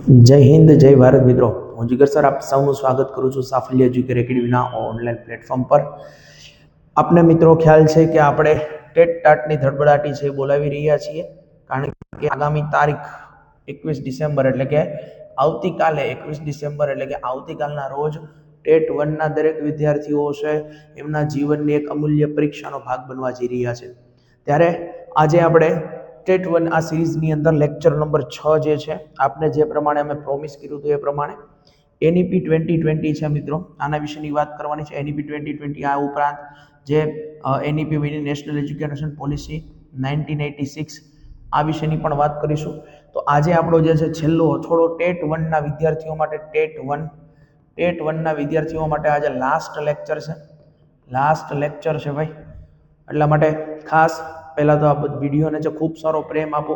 જય હિન્દ જય ભારત મિત્રો, હું જીગર સર આપ સૌનું સ્વાગત કરું છું સાફલ્ય એજ્યુકેર એકેડમીના ઓનલાઈન પ્લેટફોર્મ પર. આપને મિત્રો ખ્યાલ છે કે આપણે ટેટ ટાટની ધડબડાટી છે એ બોલાવી રહ્યા છીએ, કારણ કે આગામી તારીખ 21 ડિસેમ્બર એટલે કે આવતીકાલે 21 ડિસેમ્બર એટલે કે આવતીકાલના રોજ ટેટ 1ના દરેક વિદ્યાર્થીઓ છે એમના જીવનની એક અમૂલ્ય પરીક્ષાનો ભાગ બનવા જઈ રહ્યા છે. ત્યારે આજે આપણે ટેટ 1 આ સિરીઝની અંદર લેક્ચર નંબર 6 જે છે, આપને જે પ્રમાણે અમે પ્રોમિસ કર્યું હતું એ પ્રમાણે એનઈપી 2020 છે મિત્રો, આના વિશેની વાત કરવાની છે. એનઈપી 2020 આ ઉપરાંત જે NEP mini national education policy 1986 આ વિશેની પણ વાત કરીશું. તો આજે આપણો જે છે છેલ્લો થોડો ટેટ 1ના વિદ્યાર્થીઓ માટે ટેટ 1ના વિદ્યાર્થીઓ માટે આજે લાસ્ટ લેક્ચર છે ભાઈ. એટલા માટે ખાસ પહેલા તો આ વિડીયોને છે ખૂબ સારો પ્રેમ આપો,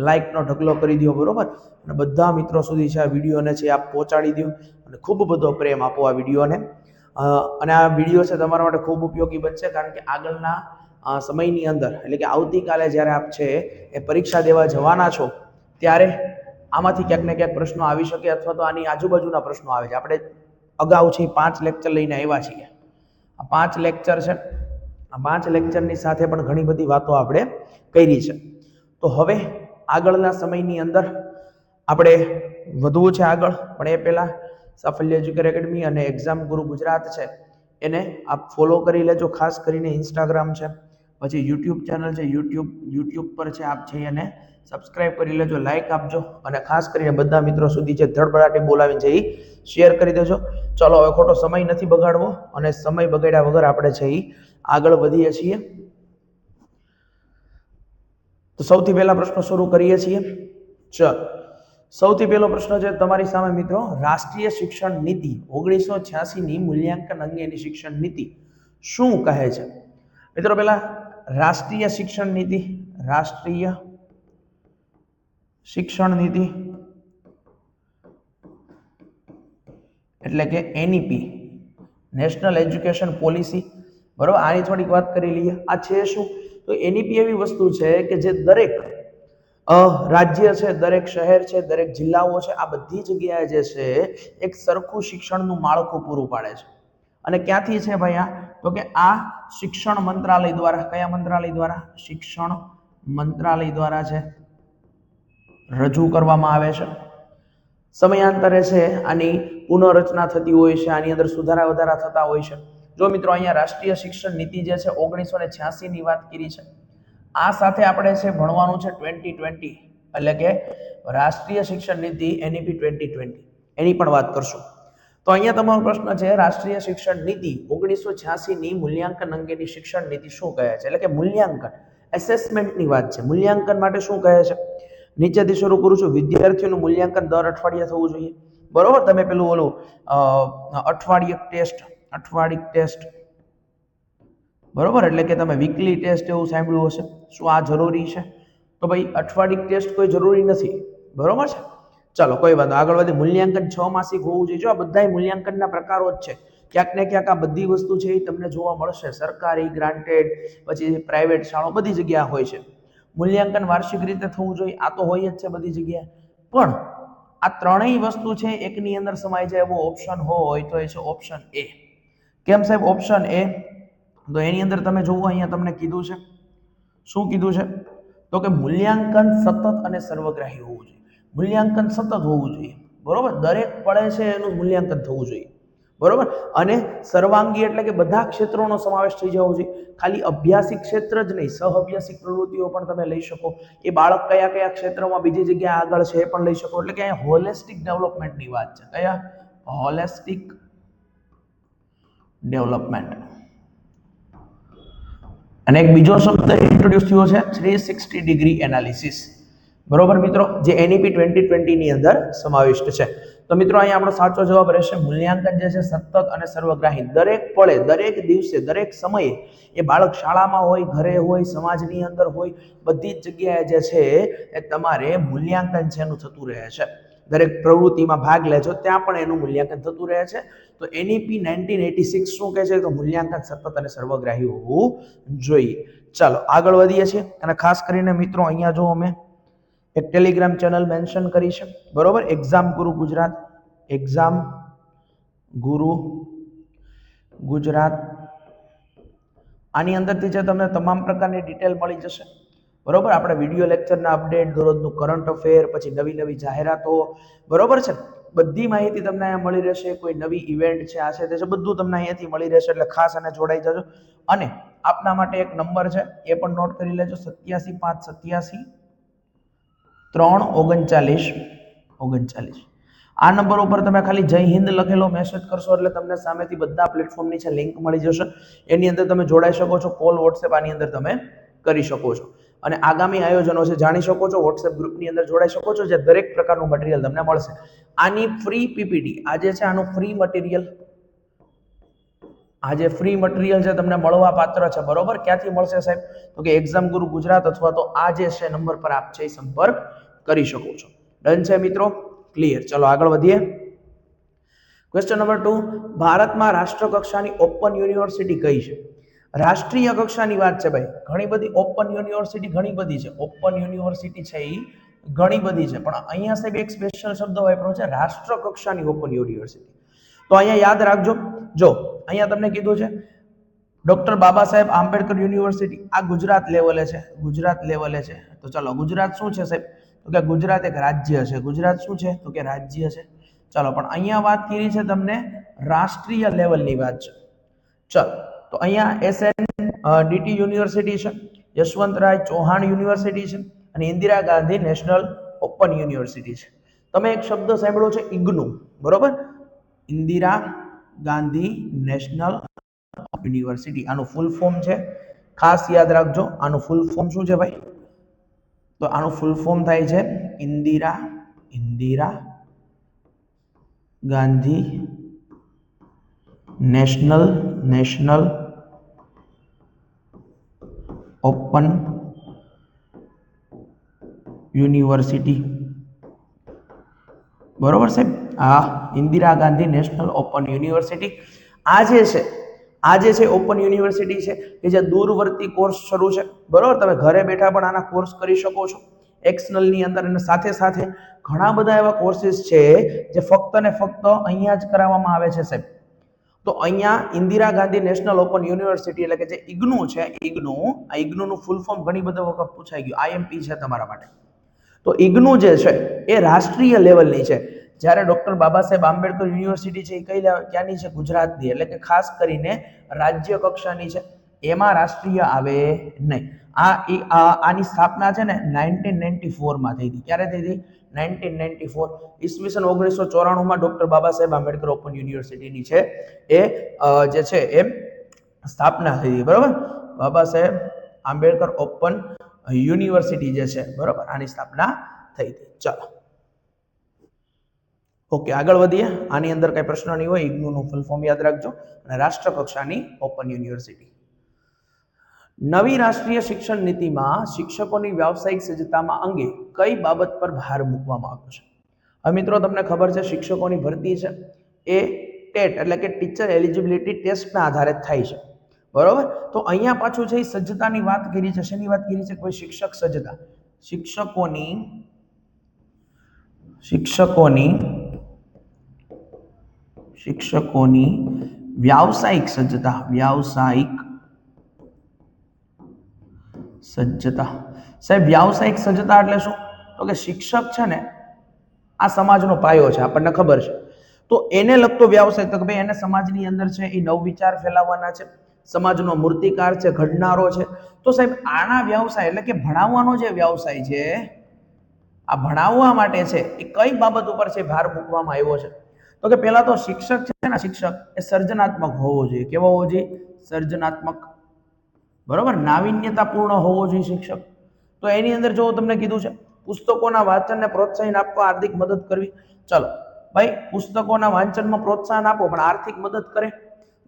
લાઇકનો ઢગલો કરી દો, બરોબર, અને બધા મિત્રો સુધી છે આ વિડીયોને છે આપ પહોંચાડી દો અને ખૂબ બધો પ્રેમ આપો આ વિડીયોને. અને આ વિડીયો છે તમારા માટે ખૂબ ઉપયોગી બનશે, કારણ કે આગળના સમયની અંદર એટલે કે આવતીકાલે જ્યારે આપ છે એ પરીક્ષા દેવા જવાના છો ત્યારે આમાંથી ક્યાંક ને ક્યાંક પ્રશ્નો આવી શકે, અથવા તો આની આજુબાજુના પ્રશ્નો આવે છે. આપણે અગાઉ છે 5 લેક્ચર લઈને આવ્યા છીએ. આ 5 લેક્ચર છે, આ 5 લેક્ચરની સાથે પણ ઘણી બધી વાતો આપણે કરી છે. તો હવે આગળના સમયની અંદર આપણે વધવું છે આગળ, પણ એ પહેલા સાફલ્ય એજ્યુકેર એકેડમી અને એક્ઝામ ગુરુ ગુજરાત છે એને આપ ફોલો કરી લેજો. ખાસ કરીને ઇન્સ્ટાગ્રામ છે, પછી યુટ્યુબ ચેનલ છે, યુટ્યુબ પર છે આપ છે એને સબસ્ક્રાઇબ કરી લેજો, લાઇક આપજો, અને ખાસ કરીને બધા મિત્રો સુધી જે ધડબડાટી બોલાવીને છે એ શેર કરી દેજો. ચલો હવે ખોટો સમય નથી બગાડવો, અને સમય બગાડ્યા વગર આપણે છે એ આગળ વધીએ છીએ. તો સૌથી પહેલા પ્રશ્ન શરૂ કરીએ છીએ. ચલો, સૌથી પહેલો પ્રશ્ન છે તમારી સામે મિત્રો, રાષ્ટ્રીય શિક્ષણ નીતિ 1986ની મૂલ્યાંકન અંગેની શિક્ષણ નીતિ શું કહે છે? મિત્રો પહેલા રાષ્ટ્રીય શિક્ષણ નીતિ એટલે કે એનઈપી નેશનલ એજ્યુકેશન પોલિસી, બરોબર. આની થોડીક વાત કરી લઈએ. આ છે શું? તો એનઈપી એવી વસ્તુ છે કે જે દરેક રાજ્ય છે, દરેક શહેર છે, દરેક જિલ્લાઓ છે, આ બધી જગ્યાએ જે છે એક સરખું શિક્ષણનું માળખું પૂરું પાડે છે. અને ક્યાંથી છે ભાઈ આ? તો કે આ શિક્ષણ મંત્રાલય દ્વારા, કયા મંત્રાલય દ્વારા? શિક્ષણ મંત્રાલય દ્વારા છે રજૂ કરવામાં આવે છે. સમયાંતરે છે આની પુનઃરચના થતી હોય છે, આની અંદર સુધારા વધારા થતા હોય છે. જો મિત્રો અહીંયા રાષ્ટ્રીય શિક્ષણ નીતિ જે છે 1986ની વાત કરી છે, આ સાથે આપણે છે ભણવાનું છે 2020 એટલે કે રાષ્ટ્રીય શિક્ષણ નીતિ એનઈપી 2020 એની પણ વાત કરશું. તો અહીંયા તમારો પ્રશ્ન છે રાષ્ટ્રીય શિક્ષણ નીતિ 1986ની મૂલ્યાંકન અંગેની શિક્ષણ નીતિ શું કહે છે? એટલે કે મૂલ્યાંકન, એસેસમેન્ટની વાત છે. મૂલ્યાંકન માટે શું કહે છે? નીચેથી શરૂ કરું છું. વિદ્યાર્થીઓનું મૂલ્યાંકન દર અઠવાડિયે થવું જોઈએ, બરોબર. તમે પેલું ઓલું અઠવાડિક ટેસ્ટ, બરોબર, એટલે કે તમે વીકલી ટેસ્ટ એવું સાંભળ્યું હશે. શું આ જરૂરી છે? તો ભાઈ અઠવાડિક ટેસ્ટ કોઈ જરૂરી નથી, બરોબર છે. ચાલો કોઈ વાંધો, આગળ વધી. મૂલ્યાંકન 6 માસિક હોવું જોઈએ. જો આ બધા મૂલ્યાંકનના પ્રકારો જ છે, ક્યાંક ને ક્યાંક આ બધી વસ્તુ છે એ તમને જોવા મળશે. સરકારી, ગ્રાન્ટેડ, પછી પ્રાઇવેટ શાળાઓ બધી જગ્યા હોય છે. મૂલ્યાંકન વાર્ષિક રીતે થવું જોઈએ, આ તો હોય જ છે બધી જગ્યાએ. પણ આ ત્રણેય વસ્તુ છે એકની અંદર સમાઈ જાય એવો ઓપ્શન હોય તો એ છે ઓપ્શન એ. કેમ સાહેબ ઓપ્શન એ? તો એની અંદર તમે જુઓ, અહીંયા તમને કીધું છે, શું કીધું છે? તો કે મૂલ્યાંકન સતત અને સર્વગ્રાહી હોવું જોઈએ. મૂલ્યાંકન સતત હોવું જોઈએ, બરોબર. દરેક પળે છે એનું મૂલ્યાંકન થવું જોઈએ, બરોબર. અને સર્વાંગી એટલે કે બધા ક્ષેત્રોનો સમાવેશ થઈ જવો જોઈએ. ખાલી અભ્યાસિક ક્ષેત્ર જ નહીં, સહઅભ્યાસિક પ્રવૃત્તિઓ પણ તમે લઈ શકો. એ બાળક કયા કયા ક્ષેત્રમાં બીજી જગ્યાએ આગળ છે એ પણ લઈ શકો. એટલે કે અહીંયા હોલિસ્ટિક ડેવલપમેન્ટની વાત છે. કયા? Holistic development. અને એક બીજો શબ્દ ઇન્ટ્રોડ્યુસ થયો છે 360 ડિગ્રી એનાલિસિસ, બરોબર મિત્રો, જે એનઈપી 2020ની અંદર સમાવિષ્ટ છે. તો મિત્રો અહીંયા આપણો સાચો જવાબ રહેશે મૂલ્યાંકન જે છે સતત અને સર્વગ્રાહી. દરેક પળે, દરેક દિવસે, દરેક સમયે, એ બાળક શાળામાં હોય, ઘરે હોય, સમાજની અંદર હોય, બધી જ જગ્યાએ જે છે એ તમારે મૂલ્યાંકન છે એનું થતું રહે છે. દરેક પ્રવૃત્તિમાં ભાગ લે છો ત્યાં પણ એનું મૂલ્યાંકન થતું રહે છે. તો એનઈપી 1986 શું કહે છે? તો મૂલ્યાંકન સતત અને સર્વગ્રાહી હોવું જોઈએ. ચાલો આગળ વધીએ છીએ. અને ખાસ કરીને મિત્રો અહીંયા જો અમે એક ટેલિગ્રામ ચેનલ મેન્શન કરી છે, બરોબર, એક્ઝામ ગુરુ ગુજરાત, એક્ઝામ ગુરુ ગુજરાત. આની અંદરથી જે તમને તમામ પ્રકારની ડિટેલ મળી જશે, બરોબર. આપણે વિડીયો લેક્ચરના અપડેટ, દરરોજનું કરંટ અફેર, પછી નવી નવી જાહેરાતો, બરોબર છે, બધી માહિતી તમને અહીંયા મળી રહેશે. કોઈ નવી ઇવેન્ટ છે, આ છે, તે છે, બધું તમને અહીંયાથી મળી રહેશે. એટલે ખાસ અને જોડાઈ જજો. અને આપના માટે એક નંબર છે, એ પણ નોટ કરી લેજો, 8758733939. આ નંબર ઉપર તમે ખાલી જય હિન્દ લખેલો મેસેજ કરશો એટલે તમને સામેથી બધા પ્લેટફોર્મની છે લિંક મળી જશે. એની અંદર તમે જોડાઈ શકો છો. કોલ, વોટ્સએપ આની અંદર તમે કરી શકો છો. અને આગામી આયોજનો છે જાણી શકો છો. વોટ્સએપ ગ્રુપની અંદર જોડાઈ શકો છો, જે દરેક પ્રકારનું મટીરિયલ તમને મળશે. આની ફ્રી પીપીટી આજે છે, આનું ફ્રી મટીરિયલ, આજે ફ્રી મટીરિયલ છે તમને મળવા પાત્ર છે, બરોબર. ક્યાંથી મળશે સાહેબ? તો કે એક્ઝામ ગુરુ ગુજરાત અથવા તો આ જે છે નંબર પર આપ છે સંપર્ક કરી શકો છો. ડન છે મિત્રો? ક્લિયર. ચલો આગળ વધીએ. ક્વેશ્ચન નંબર 2, ભારતમાં રાષ્ટ્ર કક્ષાની ઓપન યુનિવર્સિટી કઈ છે? રાષ્ટ્રીય કક્ષાની વાત છે ભાઈ. ઘણી બધી ઓપન યુનિવર્સિટી ઘણી બધી છે. ઓપન યુનિવર્સિટી છે એ ઘણી બધી છે, પણ અહીંયા સાહેબ એક સ્પેશિયલ શબ્દ વાપર્યો છે, રાષ્ટ્ર કક્ષાની ઓપન યુનિવર્સિટી. તો અહીંયા યાદ રાખજો. જો અહીંયા તમને કીધું છે ડોક્ટર બાબા સાહેબ આંબેડકર યુનિવર્સિટી, આ ગુજરાત લેવલે છે, ગુજરાત લેવલે છે. તો ચાલો, ગુજરાત શું છે સાહેબ? તો કે ગુજરાત એક રાજ્ય છે. ગુજરાત શું છે? તો કે રાજ્ય છે. ચાલો, પણ અહીંયા વાત કરી છે તમને રાષ્ટ્રીય લેવલની વાત છે. ચાલો, તો અહીંયા SNDT યુનિવર્સિટી છે, યશવંતરાય ચૌહાણ યુનિવર્સિટી છે, અને Indira Gandhi national open university છે. તમે એક શબ્દ સાંભળ્યો છે ઇગ્નુ, બરોબર? ઇન્દિરા ગાંધી નેશનલ યુનિવર્સિટી, આનું ફૂલ ફોર્મ છે, ખાસ યાદ રાખજો. આનું ફૂલ ફોર્મ શું છે ભાઈ? તો આનું ફૂલ ફોર્મ થાય છે Indira Gandhi national open university, બરોબર સાહેબ? આ Indira Gandhi national open university આ જે છે ઓપન યુનિવર્સિટી છે કે જે દૂરવર્તી કોર્સ શરૂ છે, બરોબર. તમે ઘરે બેઠા પણ આના કોર્સ કરી શકો છો એક્સટર્નલ ની અંદર. અને સાથે સાથે ઘણા બધા એવા કોર્સિસ છે જે ફક્ત ને ફક્ત અહીંયા જ કરાવવામાં આવે છે સાહેબ. તો અહીંયા Indira Gandhi national open university એટલે કે જે ઇગ્નુ છે, આ ઇગ્નુનું ફૂલ ફોર્મ ઘણી બધા વખત પૂછાઈ ગયું, આઈએમપી છે તમારા માટે. તો ઇગ્નુ જે છે એ રાષ્ટ્રીય લેવલની છે. જ્યારે ડોક્ટર બાબા સાહેબ આંબેડકર યુનિવર્સિટી છે એ કઈ ક્યાંની છે? ગુજરાતની. એટલે કે ખાસ કરીને રાજ્ય કક્ષાની છે, એમાં રાષ્ટ્રીય આવે નહીં. આની સ્થાપના છે ને 1994 માં થઈ હતી. ક્યારે થઈ હતી? 1994. ઈસવીસન 1994 માં ડોક્ટર બાબા સાહેબ આંબેડકર ઓપન યુનિવર્સિટીની છે એ જે છે એ સ્થાપના થઈ હતી, બરોબર. બાબા સાહેબ આંબેડકર ઓપન યુનિવર્સિટી જે છે, બરોબર, આની સ્થાપના થઈ હતી. ચાલો ઓકે, આગળ વધીએ. આની અંદર કઈ પ્રશ્ન નહીં હોય. ઇગ્નુનું ફૂલ ફોર્મ યાદ રાખજો. અને રાષ્ટ્ર કક્ષાની ઓપન યુનિવર્સિટી. નવી રાષ્ટ્રીય શિક્ષણ નીતિમાં શિક્ષકોની વ્યાવસાયિક સજ્જતામાં અંગે કઈ બાબત પર ભાર મૂકવામાં આવ્યો છે? હવે મિત્રો તમને ખબર છે શિક્ષકોની ભરતી છે એ ટેટ એટલે કે ટીચર એલિજિબિલિટી ટેસ્ટના આધારે થાય છે, બરોબર. તો અહીંયા પાછું છે એ સજ્જતાની વાત કરી છે. શેની વાત કરી છે? કોઈ શિક્ષક સજ્જતા, શિક્ષકોની વ્યાવસાયિક સજ્જતા, સાહેબ વ્યાવસાયિક સજ્જતા એટલે શું? તો કે શિક્ષક છે ને આ સમાજનો પાયો છે, આપણને ખબર છે. તો એને લગતો વ્યવસાય, તો કે ભાઈ એને સમાજની અંદર છે એ નવ વિચાર ફેલાવવાના છે, સમાજનો મૂર્તિકાર છે, ઘડનારો છે. તો સાહેબ આના વ્યવસાય એટલે કે ભણાવવાનો જે વ્યવસાય છે, આ ભણાવવા માટે છે એ કઈ બાબત ઉપર છે ભાર મૂકવામાં આવ્યો છે? તો કે પહેલા તો શિક્ષક છે ને, શિક્ષક એ સર્જનાત્મક હોવો જોઈએ. કેવો હોવો જોઈએ? સર્જનાત્મક, બરોબર, નાવીન્યતાપૂર્ણ હોવો જોઈએ શિક્ષક. તો એની અંદર જો તમને કીધું છે પુસ્તકોના વાંચનને પ્રોત્સાહન આપવા, આર્થિક મદદ કરવી. ચલો ભાઈ, પુસ્તકોના વાંચનમાં પ્રોત્સાહન આપો પણ આર્થિક મદદ કરે,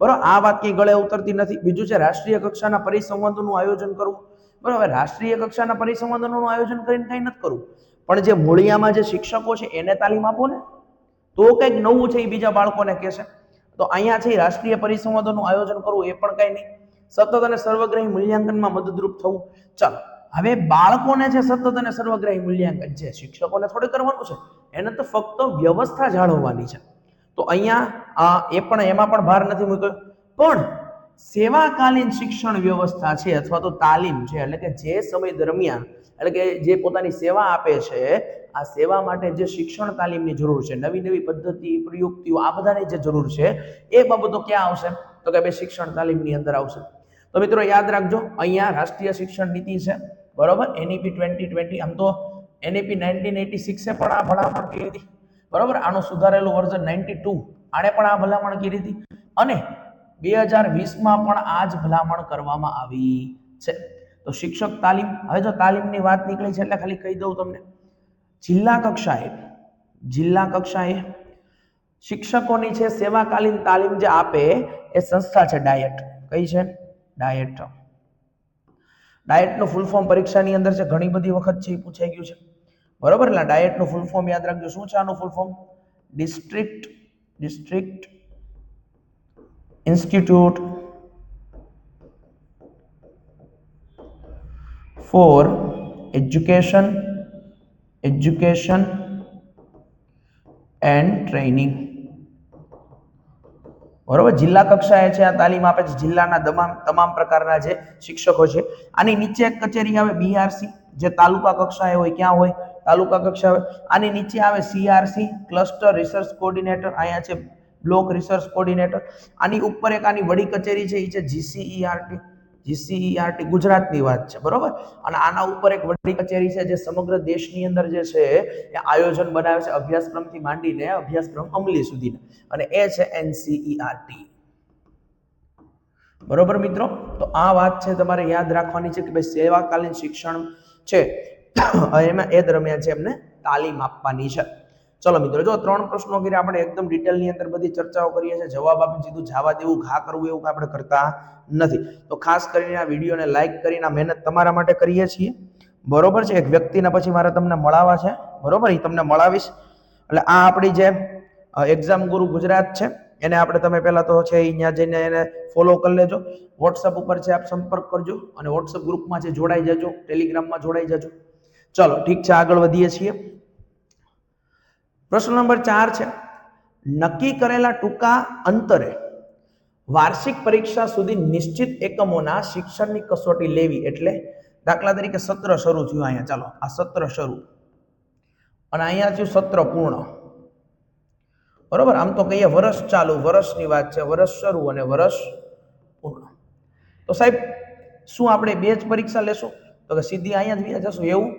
બરોબર, આ વાત કઈ ગળે ઉતરતી નથી. બીજું છે રાષ્ટ્રીય કક્ષાના પરિસંવાદોનું આયોજન કરવું, બરોબર. રાષ્ટ્રીય કક્ષાના પરિસંવાદોનું આયોજન કરીને કઈ નથી કરવું, પણ જે મૂળિયામાં જે શિક્ષકો છે એને તાલીમ આપો ને, તો કંઈક નવું છે એ બીજા બાળકોને કહેશે. તો અહીંયા છે રાષ્ટ્રીય પરિસંવાદોનું આયોજન કરવું, એ પણ કઈ નહીં. સતત અને સર્વગ્રાહી મૂલ્યાંકનમાં મદદરૂપ થવું. ચાલો હવે બાળકોને છે સતત અને સર્વગ્રાહી મૂલ્યાંકન છે, શિક્ષકોને થોડે કરવાનું છે, એને તો ફક્ત વ્યવસ્થા જાળવવાની છે. તો અહીંયા એમાં પણ ભાર નથી મૂક્યો. પણ સેવાકાલીન શિક્ષણ વ્યવસ્થા છે અથવા તો તાલીમ છે, એટલે કે જે સમય દરમિયાન એટલે કે જે પોતાની સેવા આપે છે, આ સેવા માટે જે શિક્ષણ તાલીમની જરૂર છે, નવી નવી પદ્ધતિ પ્રયુક્તિઓ આ બધાની જે જરૂર છે, એ બાબતો ક્યાં આવશે? તો કે ભાઈ શિક્ષણ તાલીમની અંદર આવશે. તો મિત્રો યાદ રાખજો, અહીંયા રાષ્ટ્રીય શિક્ષણ નીતિ છે, બરોબર, NEP 2020. આમ તો NEP 1986 પણ આ ભલામણ કરી હતી, બરોબર. આનું સુધારેલું વર્ઝન 92 આણે પણ આ ભલામણ કરી હતી, અને 2020માં પણ આ જ ભલામણ કરવામાં આવી છે. તો શિક્ષક તાલીમ, હવે જો તાલીમની વાત નીકળી છે એટલે ખાલી કહી દઉં તમને, જિલ્લા કક્ષાએ શિક્ષકોની છે સેવાકાલીન તાલીમ જે આપે એ સંસ્થા છે ડાયટ. કઈ છે? ડાયટ. ડાયટનું ફૂલ ફોર્મ પરીક્ષાની અંદર છે, ઘણી બધી વખત છે પૂછાઈ ગયું છે, બરોબર. એટલે ડાયટનું ફૂલ ફોર્મ યાદ રાખજો. શું છે આનું full form? District institute for education and training, બરોબર. જિલ્લા કક્ષાએ છે આ તાલીમ આપે છે, જિલ્લાના તમામ પ્રકારના જે શિક્ષકો છે. આની નીચે એક કચેરી આવે BRC, જે તાલુકા કક્ષાએ હોય. ક્યાં હોય? તાલુકા કક્ષાએ. આની નીચે આવે CRC, ક્લસ્ટર રિસર્ચ કોઓર્ડિનેટર. અહીંયા છે બ્લોક રિસર્ચ કોઓર્ડિનેટર. આની ઉપર એક આની વડી કચેરી છે, એ છે GCERT, ગુજરાતની વાત છે, બરોબર. અને આના ઉપર એક વડી કચેરી છે જે સમગ્ર દેશની અંદર જે છે એ આયોજન બનાવે છે, અભ્યાસક્રમથી માંડીને અભ્યાસક્રમ અમલી સુધીના, અને એ છે NCERT, બરોબર મિત્રો. તો આ વાત છે તમારે યાદ રાખવાની છે કે ભાઈ સેવાકાલીન શિક્ષણ છે એમાં એ દરમિયાન છે એમને તાલીમ આપવાની છે. ચલો મિત્રો, જો 3 પ્રશ્નો કર્યા આપણે, એકદમ ડિટેલની અંદર બધી ચર્ચાઓ કરીએ છીએ, જવાબ આપી સીધું જવા દેવું, ઘા કરવું એવું આપણે કરતા નથી. તો ખાસ કરીને આ વિડીયોને લાઈક કરીને મહેનત તમારા માટે કરીએ છીએ, બરોબર છે. એક વ્યક્તિને પછી મારે તમને મળાવવા છે, બરોબર, એ તમને મળાવીશ. એટલે આ આપણી જે એક્ઝામ ગુરુ ગુજરાત છે એને આપણે તમે પહેલા તો છે અહીંયા જઈને એને ફોલો કરી લેજો. વોટ્સઅપ ઉપર છે આપ સંપર્ક કરજો, અને વોટ્સઅપ ગ્રુપમાં છે જોડાઈ જજો, ટેલિગ્રામમાં જોડાઈ જજો. ચલો ઠીક છે, આગળ વધીએ છીએ. પ્રશ્ન નંબર 4 છે, નક્કી કરેલા ટૂંકા અંતરે વાર્ષિક પરીક્ષા સુધી નિશ્ચિત એકમોના શિક્ષણની કસોટી લેવી. એટલે દાખલા તરીકે સત્ર શરૂ થયું અહીંયા, ચાલો આ સત્ર શરૂ, અને અહીંયા થયું સત્ર પૂર્ણ, બરોબર. આમ તો કહીએ વર્ષ ચાલુ, વર્ષની વાત છે, વર્ષ શરૂ અને વર્ષ પૂર્ણ. તો સાહેબ શું આપણે 2 જ પરીક્ષા લેશું? તો કે સીધી અહીંયા જ જશું એવું?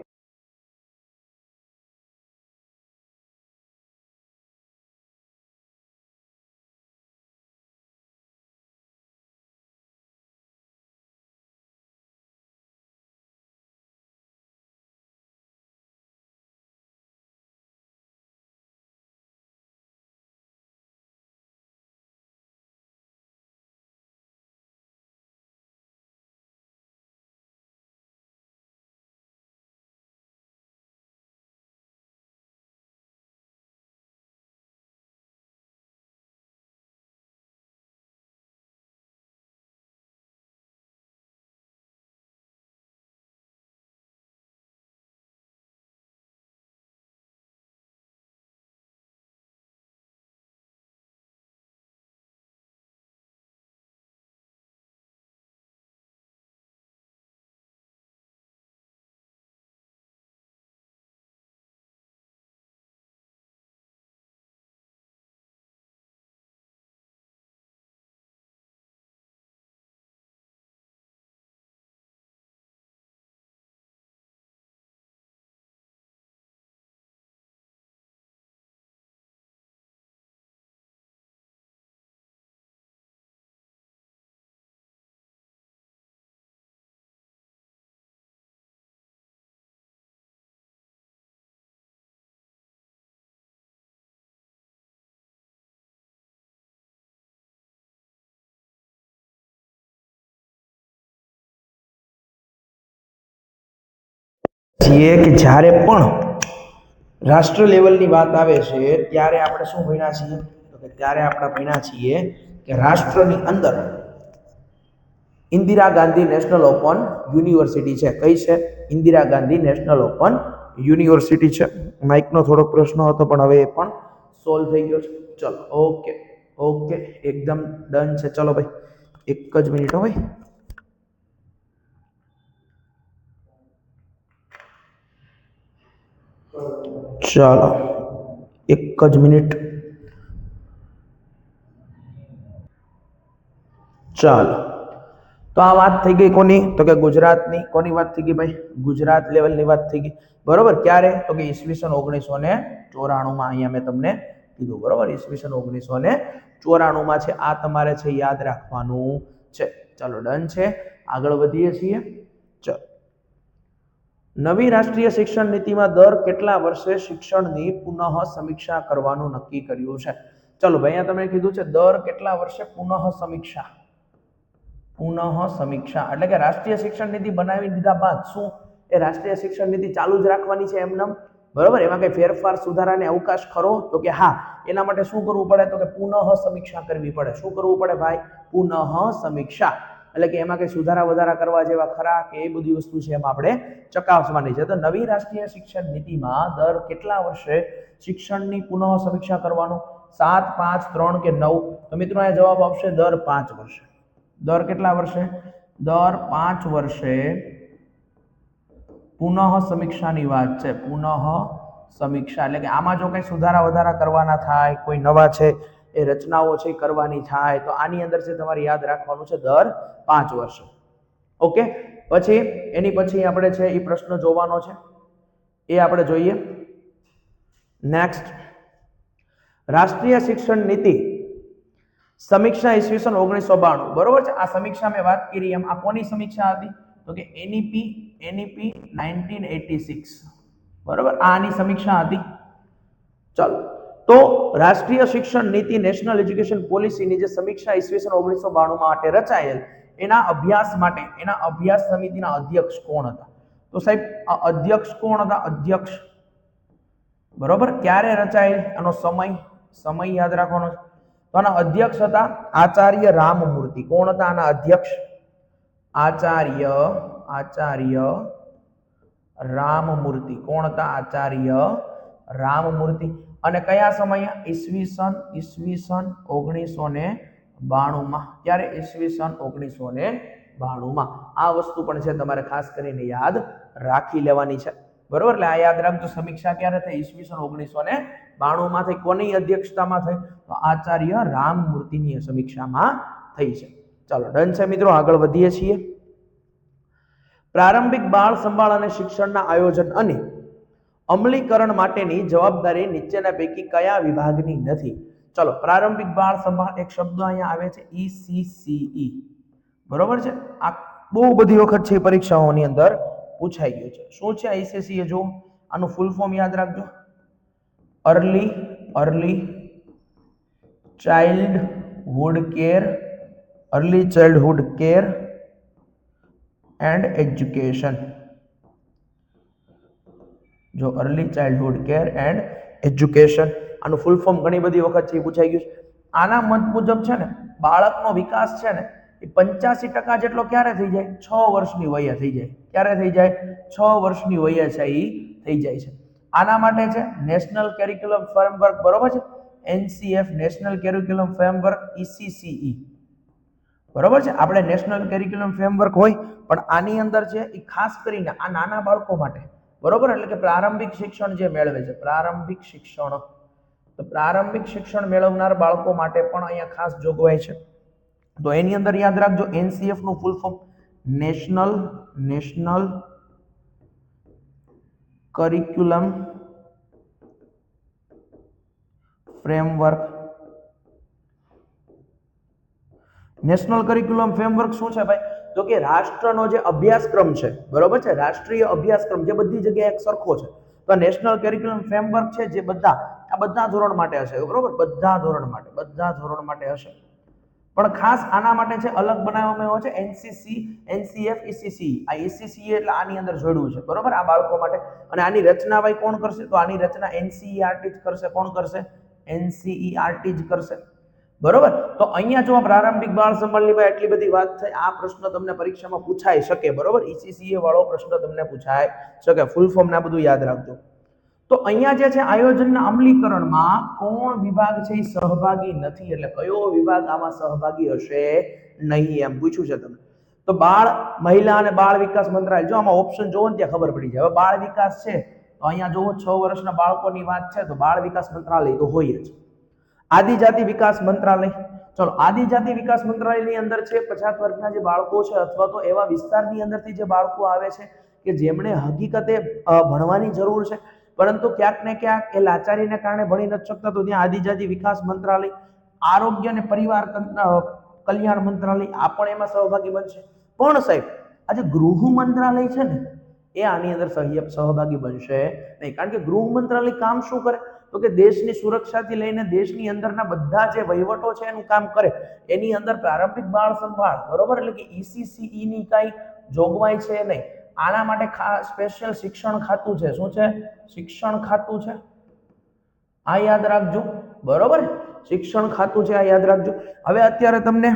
છીએ કે જ્યારે પણ રાષ્ટ્ર લેવલની વાત આવે છે ત્યારે આપણે શું ભણ્યા છીએ? તો કે ત્યારે આપણે ભણ્યા છીએ કે રાષ્ટ્રની અંદર Indira Gandhi national open university છે. કઈ છે? Indira Gandhi national open university છે. માઇકનો થોડોક પ્રશ્ન હતો પણ હવે એ પણ સોલ્વ થઈ ગયો છે. ચલો ઓકે ઓકે એકદમ ડન છે. ચલો ભાઈ એક જ મિનિટ હો ભાઈ. ચાલો એક જ મિનિટ. ચાલો તો આ વાત થઈ ગઈ કોની? તો કે ગુજરાતની. કોની વાત થઈ ગઈ ભાઈ? ગુજરાત લેવલની વાત થઈ ગઈ. બરોબર. ક્યારે? તો કે ઈસવીસન 1994 માં. અહીંયા મેં તમને કીધું બરોબર, ઈસવીસન 1994 માં છે. આ તમારે છે યાદ રાખવાનું છે. ચાલો ડન છે. આગળ વધીએ છીએ. ચાલો, નવી રાષ્ટ્રીય શિક્ષણ નીતિમાં દર કેટલા વર્ષે શિક્ષણની પુનઃ સમીક્ષા કરવાનું નક્કી કર્યું છે? ચલો ભાઈ, અહીંયા તમે કીધું છે દર કેટલા વર્ષે પુનઃ સમીક્ષા. પુનઃ સમીક્ષા એટલે કે રાષ્ટ્રીય શિક્ષણ નીતિ બનાવી દીધા બાદ શું એ રાષ્ટ્રીય શિક્ષણ નીતિ ચાલુ જ રાખવાની છે એમનેમ? બરોબર. એમાં કઈ ફેરફાર સુધારાને અવકાશ ખરો? તો કે હા. એના માટે શું કરવું પડે? તો કે પુનઃ સમીક્ષા કરવી પડે. શું કરવું પડે ભાઈ? પુનઃ સમીક્ષા. એટલે કે એમાં કઈ સુધારા વધારા કરવા જેવા ખરા કે એ બધી વસ્તુ છે એમાં આપણે ચકાસવાની છે. તો નવી રાષ્ટ્રીય શિક્ષણ નીતિમાં દર કેટલા વર્ષે શિક્ષણની પુનઃ સમીક્ષા કરવાનું? 7, 5, 3 કે 9? તો મિત્રો આ જવાબ આવશે દર 5 વર્ષે. દર કેટલા વર્ષે? દર 5 વર્ષે પુનઃ સમીક્ષાની વાત છે. પુનઃ સમીક્ષા એટલે કે આમાં જો કઈ સુધારા વધારા કરવાના થાય, કોઈ નવા છે એ રચનાઓ છે કરવાની થાય, તો આની અંદર છે તમારે યાદ રાખવાનું છે દર 5 વર્ષે. ઓકે. પછી એની પછી આપણે છે એ પ્રશ્ન જોવાનો છે, એ આપણે જોઈએ. નેક્સ્ટ, રાષ્ટ્રીય શિક્ષણ નીતિ સમીક્ષા ઈસવીસન 1992. બરોબર છે. આ સમીક્ષા મેં વાત કરી એમ આ કોની સમીક્ષા હતી? તો કે NEP 1986. બરોબર. આની સમીક્ષા હતી. ચાલો, તો રાષ્ટ્રીય શિક્ષણ નીતિ નેશનલ એજ્યુકેશન પોલિસીની જે સમીક્ષા ઈસવીસન 1992 માટે રચાયેલ, એના અભ્યાસ માટે એના અભ્યાસ સમિતિના અધ્યક્ષ કોણ હતા? તો સાહેબ આ અધ્યક્ષ કોણ હતા? અધ્યક્ષ. બરોબર. ક્યારે રચાયેલ? એનો સમય યાદ રાખવાનો છે. તો આના અધ્યક્ષ હતા આચાર્ય રામમૂર્તિ. કોણ હતા આના અધ્યક્ષ? આચાર્ય રામમૂર્તિ. કોણ હતા? આચાર્ય રામમૂર્તિ. અને કયા સમયે? ઈસવીસન 1992 માં. ક્યારે? ઈસવીસન 1992 માં. આ વસ્તુ પણ છે તમારે ખાસ કરીને યાદ રાખી લેવાની છે. બરોબર. એટલે આ યાદ રાખજો. સમીક્ષા ક્યારે થઈ? ઈસવીસન 1992 માં થઈ. કોની અધ્યક્ષતામાં થઈ? તો આચાર્ય રામમૂર્તિની સમીક્ષામાં થઈ છે. ચાલો ડન છે મિત્રો. આગળ વધીએ છીએ. પ્રારંભિક બાળ સંભાળ અને શિક્ષણના આયોજન અને અમલીકરણ માટેની જવાબદારી નીચેના પૈકી કયા વિભાગની નથી? ચલો, પ્રારંભિક બાળ સંભાળ એક શબ્દ અહીંયા આવે છે ECCE. બરોબર છે. આ બહુ બધી વખત છે પરીક્ષાઓની અંદર પૂછાઈ ગયું છે. શું છે ECCE? જો આનું ફૂલ ફોર્મ યાદ રાખજો. Early childhood care and education. જો early childhood care and education, આનું ફૂલ ફોર્મ ઘણી બધી વખત છે પૂછાઈ ગયું છે. આના મત મુજબ છે ને બાળકનો વિકાસ છે ને એ 85% જેટલો ક્યારે થઈ જાય? 6 વર્ષની વયે થઈ જાય. ક્યારે થઈ જાય? 6 વર્ષની વયે છે એ થઈ જાય છે. આના માટે છે નેશનલ કેરિક્યુલમ ફ્રેમવર્ક. બરોબર છે. NCF national curriculum framework, ECCE. બરોબર છે. આપણે નેશનલ કેરિક્યુલમ ફ્રેમવર્ક હોય પણ આની અંદર છે એ ખાસ કરીને આ નાના બાળકો માટે. બરોબર. એટલે કે પ્રારંભિક શિક્ષણ જે મેળવે છે, પ્રારંભિક શિક્ષણ મેળવનાર બાળકો માટે પણ અહીંયા ખાસ જોગવાઈ છે. તો એની અંદર યાદ રાખજો NCF નું full form national curriculum framework. National curriculum framework શું છે ભાઈ? તો કે રાષ્ટ્રનો જે અભ્યાસક્રમ છે, બરોબર છે, રાષ્ટ્રીય અભ્યાસક્રમ જે બધી જગ્યાએ એક સરખો છે. તો નેશનલ કરિક્યુલમ ફ્રેમવર્ક છે જે બધા ધોરણ માટે હશે. બરોબર. બધા ધોરણ માટે હશે. પણ ખાસ આના માટે છે અલગ બનાવવામાં આવ્યો છે NCF ECCE. આ ECCE એટલે આની અંદર જોડવું છે. બરોબર. આ બાળકો માટે. અને આની રચના ભાઈ કોણ કરશે? તો આની રચના NCERT જ કરશે. કોણ કરશે? NCERT જ કરશે. બરોબર. તો અહીંયા જો પ્રારંભિક બાળ સંભાળની ભાઈ એટલી બધી વાત થઈ. આ પ્રશ્ન તમને પરીક્ષામાં પૂછાઈ શકે. બરોબર, ECCA વાળો પ્રશ્ન તમને પૂછાઈ શકે. ફૂલ ફોર્મ ના બધું યાદ રાખજો. તો અહીંયા જે છે આયોજનના અમલીકરણમાં કોણ વિભાગ છે એ સહભાગી નથી, એટલે કયો વિભાગ આમાં સહભાગી હશે નહીં એમ પૂછ્યું છે તમને. તો બાળ મહિલા અને બાળ વિકાસ મંત્રાલય, જો આમાં ઓપ્શન જોવો ને ત્યાં ખબર પડી જાય. હવે બાળ વિકાસ છે તો અહીંયા જોવો 6 વર્ષના બાળકોની વાત છે તો બાળ વિકાસ મંત્રાલય તો હોય જ. આદિજાતિ વિકાસ મંત્રાલય, ચલો આદિજાતિ વિકાસ મંત્રાલયની અંદર છે 50 વર્ગના જે બાળકો છે અથવા તો એવા વિસ્તારની અંદરથી જે બાળકો આવે છે કે જેમણે હકીકતે ભણવાની જરૂર છે પરંતુ ક્યાંક ને ક્યાંક એ લાચારીને કારણે ભણી નથી શકતા, તો ત્યાં આદિજાતિ વિકાસ મંત્રાલય. આરોગ્ય અને પરિવાર કલ્યાણ મંત્રાલય આ પણ એમાં સહભાગી બનશે. પણ સાહેબ આ જે ગૃહ મંત્રાલય છે ને એ આની અંદર સહભાગી બનશે નહીં, કારણ કે ગૃહ મંત્રાલય કામ શું કરે તો કે દેશની સુરક્ષાથી લઈને દેશની અંદરના બધા જે વહીવટો છે એનું કામ કરે. એની અંદર પ્રારંભિક બાળ સંભાળ, બરોબર, એટલે કે ECCE ની કઈ જોગવાઈ છે નહીં. આના માટે સ્પેશિયલ શિક્ષણ ખાતું છે. શું છે? શિક્ષણ ખાતું છે, આ યાદ રાખજો. બરોબર, શિક્ષણ ખાતું છે, આ યાદ રાખજો. હવે અત્યારે તમને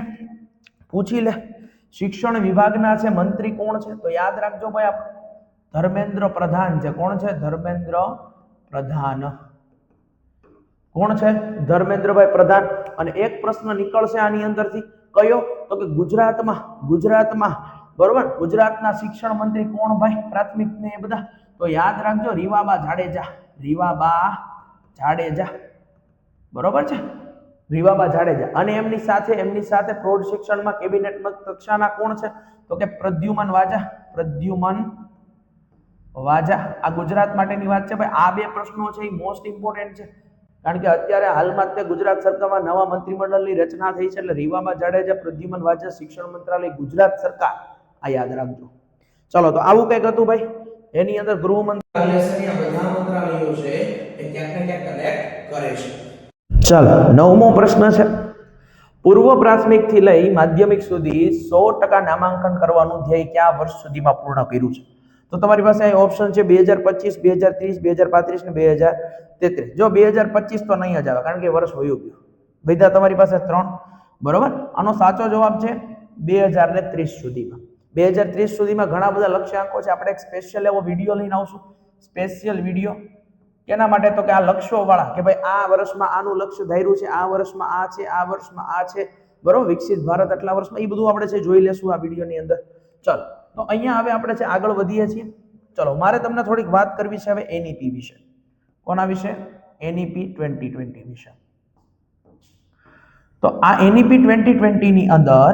પૂછી લે શિક્ષણ વિભાગના છે મંત્રી કોણ છે, તો યાદ રાખજો ભાઈ આપણે ધર્મેન્દ્ર પ્રધાન છે. કોણ છે? ધર્મેન્દ્ર પ્રધાન. કોણ છે? ધર્મેન્દ્રભાઈ પ્રધાન. અને એક પ્રશ્ન નીકળશે આની અંદરથી, કયો? તો કે ગુજરાતમાં બરોબર ગુજરાતના શિક્ષણ મંત્રી કોણ ભાઈ? પ્રાથમિક ને એ બધા તો યાદ રાખજો રીવાબા જાડેજા. બરોબર છે, રીવાબા જાડેજા. અને એમની સાથે પ્રૌઢ શિક્ષણમાં કેબિનેટ કક્ષાના કોણ છે? તો કે પ્રદ્યુમન વાજા. આ ગુજરાત માટેની વાત છે ભાઈ. આ બે પ્રશ્નો છે એ મોસ્ટ ઇમ્પોર્ટન્ટ છે, કારણ કે અત્યારે હાલમાં તે ગુજરાત સરકારમાં નવા મંત્રીમંડળની રચના થઈ છે, એટલે રીવાબા જાડેજા, પ્રદ્યુમન વાજા, શિક્ષણ મંત્રાલય, ગુજરાત સરકાર, આ યાદ રાખજો. ચલો, તો આવું કંઈક હતું ભાઈ. એની અંદર ગૃહ મંત્રાલય બધા મંત્રાલયો છે એ ક્યાંક ને ક્યાંક કનેક્ટ કરે છે. ચાલો, 9મો પ્રશ્ન છે. પૂર્વ પ્રાથમિક થી લઈ માધ્યમિક સુધી 100% નામાંકન કરવાનું ધ્યેય કયા વર્ષ સુધીમાં પૂર્ણ કર્યું છે? તો તમારી પાસે અહીં ઓપ્શન છે 2025, 2030, 2035 ને 2033. જો 2025 તો નહીં જ આવે, કારણ કે વર્ષ વયું ગયું. બધા તમારી પાસે 3. બરોબર, આનો સાચો જવાબ છે 2030 સુધીમાં. 2030 સુધીમાં ઘણા બધા લક્ષ્યાંકો છે. આપણે એક સ્પેશિયલ એવો વિડીયો લઈને આવશું, સ્પેશિયલ વિડીયો. કેના માટે? તો કે આ લક્ષ્યો વાળા, કે ભાઈ આ વર્ષમાં આનું લક્ષ્ય ધાર્યું છે, આ વર્ષમાં આ છે, આ વર્ષમાં આ છે, બરોબર, વિકસિત ભારત આટલા વર્ષમાં, એ બધું આપણે છે જોઈ લેશું આ વિડીયોની અંદર. ચલો, તો અહીંયા હવે આપણે છે આગળ વધીએ છીએ. ચલો, મારે તમને થોડીક વાત કરવી છે હવે NEP વિશે. કોના વિશે? NEP 2020 વિશે. તો આ NEP 2020 ની અંદર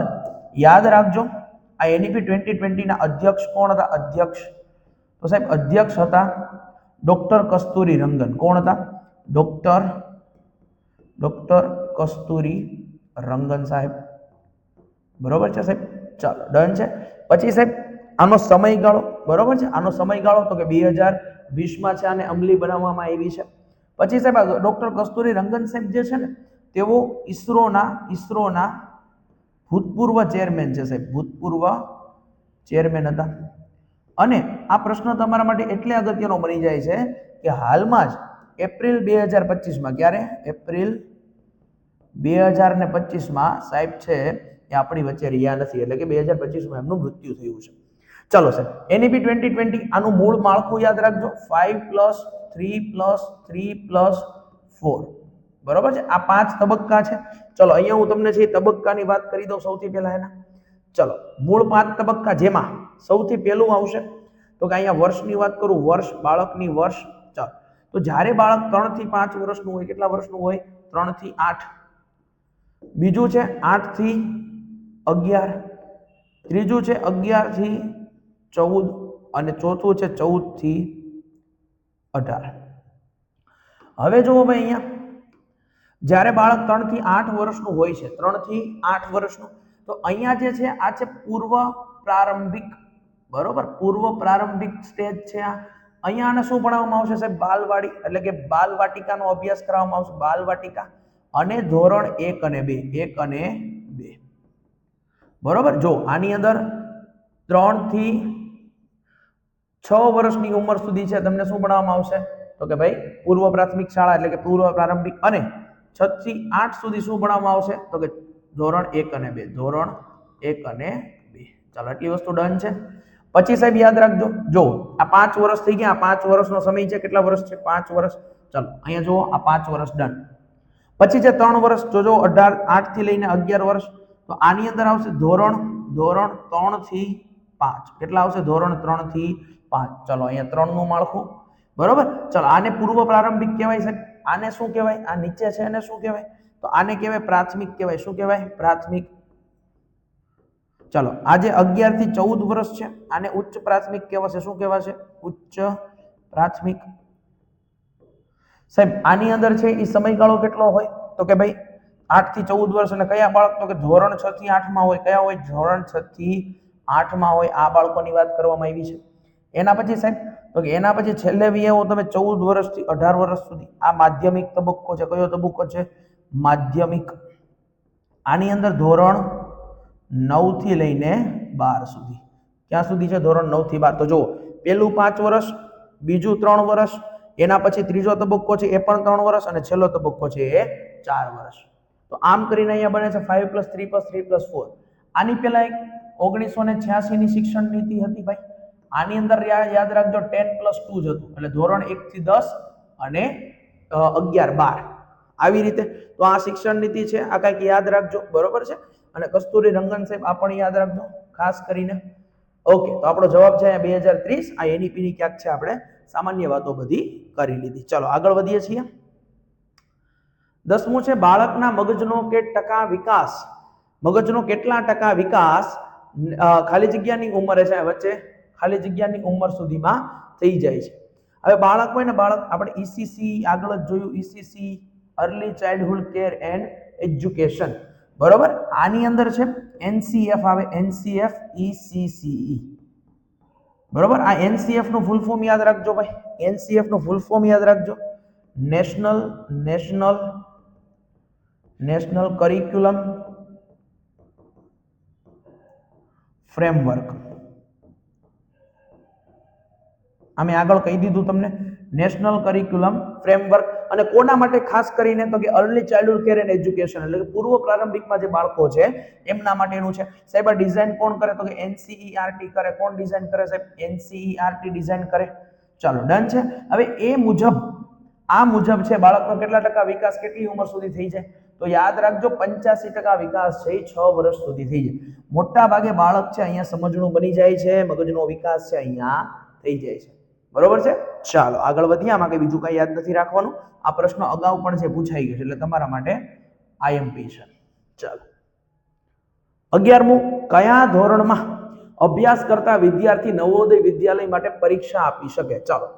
યાદ રાખજો, આ NEP 2020 ના અધ્યક્ષ કોણ હતા? અધ્યક્ષ તો સાહેબ અધ્યક્ષ હતા ડોક્ટર કસ્તુરી રંગન. કોણ હતા? ડોક્ટર કસ્તુરી રંગન સાહેબ. બરોબર છે સાહેબ? ચાલો, ડન છે. પછી સાહેબ આનો સમયગાળો, બરોબર છે, આનો સમયગાળો તો કે 2020 છે આને અમલી બનાવવામાં આવી છે. પછી સાહેબ ડોક્ટર કસ્તુરી રંગન સાહેબ જે છે ને તેઓ ઈસરોના ભૂતપૂર્વ ચેરમેન છે સાહેબ, ભૂતપૂર્વ ચેરમેન હતા. અને આ પ્રશ્ન તમારા માટે એટલે અગત્યનો બની જાય છે કે હાલમાં જ એપ્રિલ 2025 ક્યારે? એપ્રિલ 2025 સાહેબ છે એ આપણી વચ્ચે રહ્યા નથી, એટલે કે 2025 એમનું મૃત્યુ થયું છે. ચલો સાહેબ, NEP 2020 આનું મૂળ માળખું યાદ રાખજો, 5+3+3+4. બરોબર છે, આ 5 તબક્કા છે. ચલો, અહીંયા હું તમને છે તબક્કાની વાત કરી દઉં સૌથી પહેલા એના. ચલો, મૂળ 5 તબક્કા, જેમાં સૌથી પહેલું આવશે તો કે અહીંયા વર્ષની વાત કરું, વર્ષ, બાળકની વર્ષ. ચાલો, તો જ્યારે બાળક 3 થી 5 વર્ષનું હોય, કેટલા વર્ષનું હોય? 3 થી 8. બીજું છે 8 થી 11. ત્રીજું છે 11 થી 14. અને ચોથું છે 14 થી 18. હવે જુઓ ભાઈ, અહીંયા જ્યારે બાળક 3 થી 8 વર્ષનું હોય છે, 3 થી 8 વર્ષનું, તો અહીંયા જે છે આ છે પૂર્વ પ્રારંભિક. બરોબર, પૂર્વ પ્રારંભિક સ્ટેજ છે આ. અહીંયા આને શું ભણાવવામાં આવશે સાહેબ? બાલવાડી, એટલે કે બાલવાટિકાનો અભ્યાસ કરાવવામાં આવશે, બાલવાટિકા. અને ધોરણ 1 અને 2. બરોબર, જો આની અંદર 3 થી 6 વર્ષની ઉંમર સુધી છે તમને શું ભણાવવામાં આવશે? તો કે ભાઈ પૂર્વ પ્રાથમિક શાળા, એટલે કે પૂર્વ પ્રારંભિક. અને 6 થી 8 સુધી શું ભણવામાં આવશે તો કે ધોરણ 1 અને 2 ધોરણ 1 અને 2 ચાલો આટલી વસ્તુ ડન છે પછી સાહેબ યાદ રાખજો જો આ 5 વર્ષ થઈ ગયા આ 5 વર્ષનો સમય છે કેટલા વર્ષ છે 5 વર્ષ ચાલો અહીંયા જુઓ આ 5 વર્ષ ડન પછી છે 3 વર્ષ જોજો 8 થી લઈને 11 વર્ષ તો આની અંદર આવશે ધોરણ 3 થી 5 કેટલા આવશે ધોરણ 3 થી 5 ચાલો અહીંયા 3 નું માળખું બરોબર ચાલો આને પૂર્વ પ્રારંભિક કહેવાય છે આને શું કહેવાય આ નીચે છે એને શું કહેવાય તો આને કહેવાય પ્રાથમિક કહેવાય શું કહેવાય પ્રાથમિક ચાલો આજે 11 થી 14 વર્ષ છે આને ઉચ્ચ પ્રાથમિક કહેવાશે શું કહેવાશે ઉચ્ચ પ્રાથમિક સાહેબ આની અંદર છે એ સમયગાળો કેટલો હોય તો કે ભાઈ 8 થી 14 વર્ષ અને કયા બાળક તો કે ધોરણ 6 થી 8 માં હોય કયા હોય ધોરણ 6 થી 8 માં હોય આ બાળકોની વાત કરવામાં આવી છે એના પછી સાહેબ તો કે એના પછી છેલ્લે વિયેવો તમે 14 વર્ષથી 18 વર્ષ સુધી આ માધ્યમિક તબક્કો છે કયો તબક્કો છે માધ્યમિક આની અંદર ધોરણ 9 થી લઈને 12 સુધી ક્યાં સુધી છે ધોરણ 9 થી 12 તો જો પહેલું 5 વર્ષ બીજું 3 વર્ષ એના પછી ત્રીજો તબક્કો છે એ પણ 3 વર્ષ અને છેલ્લો તબક્કો છે એ 4 વર્ષ તો આમ કરીને અહીંયા બને છે 5 + 3 + 3 + 4 આની પહેલા એક 1986 ની શિક્ષણ નીતિ હતી ભાઈ આની અંદર યાદ રાખજો 10 + 2 જ હતું એટલે ધોરણ 1 થી 10 અને 11 12 આવી રીતે તો આ શિક્ષણ નીતિ છે આ કંઈક યાદ રાખજો બરોબર છે અને કસ્તુરી રંગન સાહેબ આ પણ યાદ રાખજો ખાસ કરીને ઓકે તો આપણો જવાબ છે 2030 આ એનઈપી ની ક્યાંક છે આપણે સામાન્ય વાતો બધી કરી લીધી ચાલો આગળ વધીએ છીએ 10મું છે બાળકના મગજનો વિકાસ મગજનો કેટલા ટકા વિકાસ ખાલી જગ્યાની ઉંમરે છે વચ્ચે ખાલી જગ્યાની ઉંમર સુધીમાં થઈ જાય છે હવે બાળક હોય ને બાળક આપણે ઈસીસી આગળ જ જોયું ECC early childhood care and education બરોબર આની અંદર છે એનસીએફ આવે એનસીએફ ઈસીસીઈ બરોબર આ એનસીએફ નું ફૂલ ફોર્મ યાદ રાખજો ભાઈ એનસીએફ નું ફૂલ ફોર્મ યાદ રાખજો નેશનલ કરિક્યુલમ ફ્રેમવર્ક અમે આગળ કહી દીધું તમને નેશનલ કરિક્યુલમ ફ્રેમવર્ક અને કોના માટે ખાસ કરીને તો કે early childhood care and education એટલે કે પૂર્વ પ્રારંભિકમાં જે બાળકો છે એમના માટેનું છે સાહેબ આ ડિઝાઇન કોણ કરે તો કે એનસીઈઆરટી કરે કોણ ડિઝાઇન કરે સાહેબ એનસીઈઆરટી ડિઝાઇન કરે ચાલો ડન છે હવે એ મુજબ આ મુજબ છે બાળકનો કેટલા ટકા વિકાસ કેટલી ઉંમર સુધી થઈ જાય તો યાદ રાખજો 85% વિકાસ છે 6 વર્ષ સુધી થઈ જાય મોટા ભાગે બાળક છે અહીંયા સમજણું બની જાય છે મગજનો વિકાસ છે અહીંયા થઈ જાય છે બરોબર છે ચાલો આગળ વધીએ આમાં કઈ બીજું કઈ યાદ નથી રાખવાનું આ પ્રશ્ન અગાઉ પણ છે પૂછાઈ ગયો છે એટલે તમારા માટે આઈએમપી છે ચાલો 11મું કયા ધોરણમાં અભ્યાસ કરતા વિદ્યાર્થી નવોદય વિદ્યાલય માટે પરીક્ષા આપી શકે ચાલો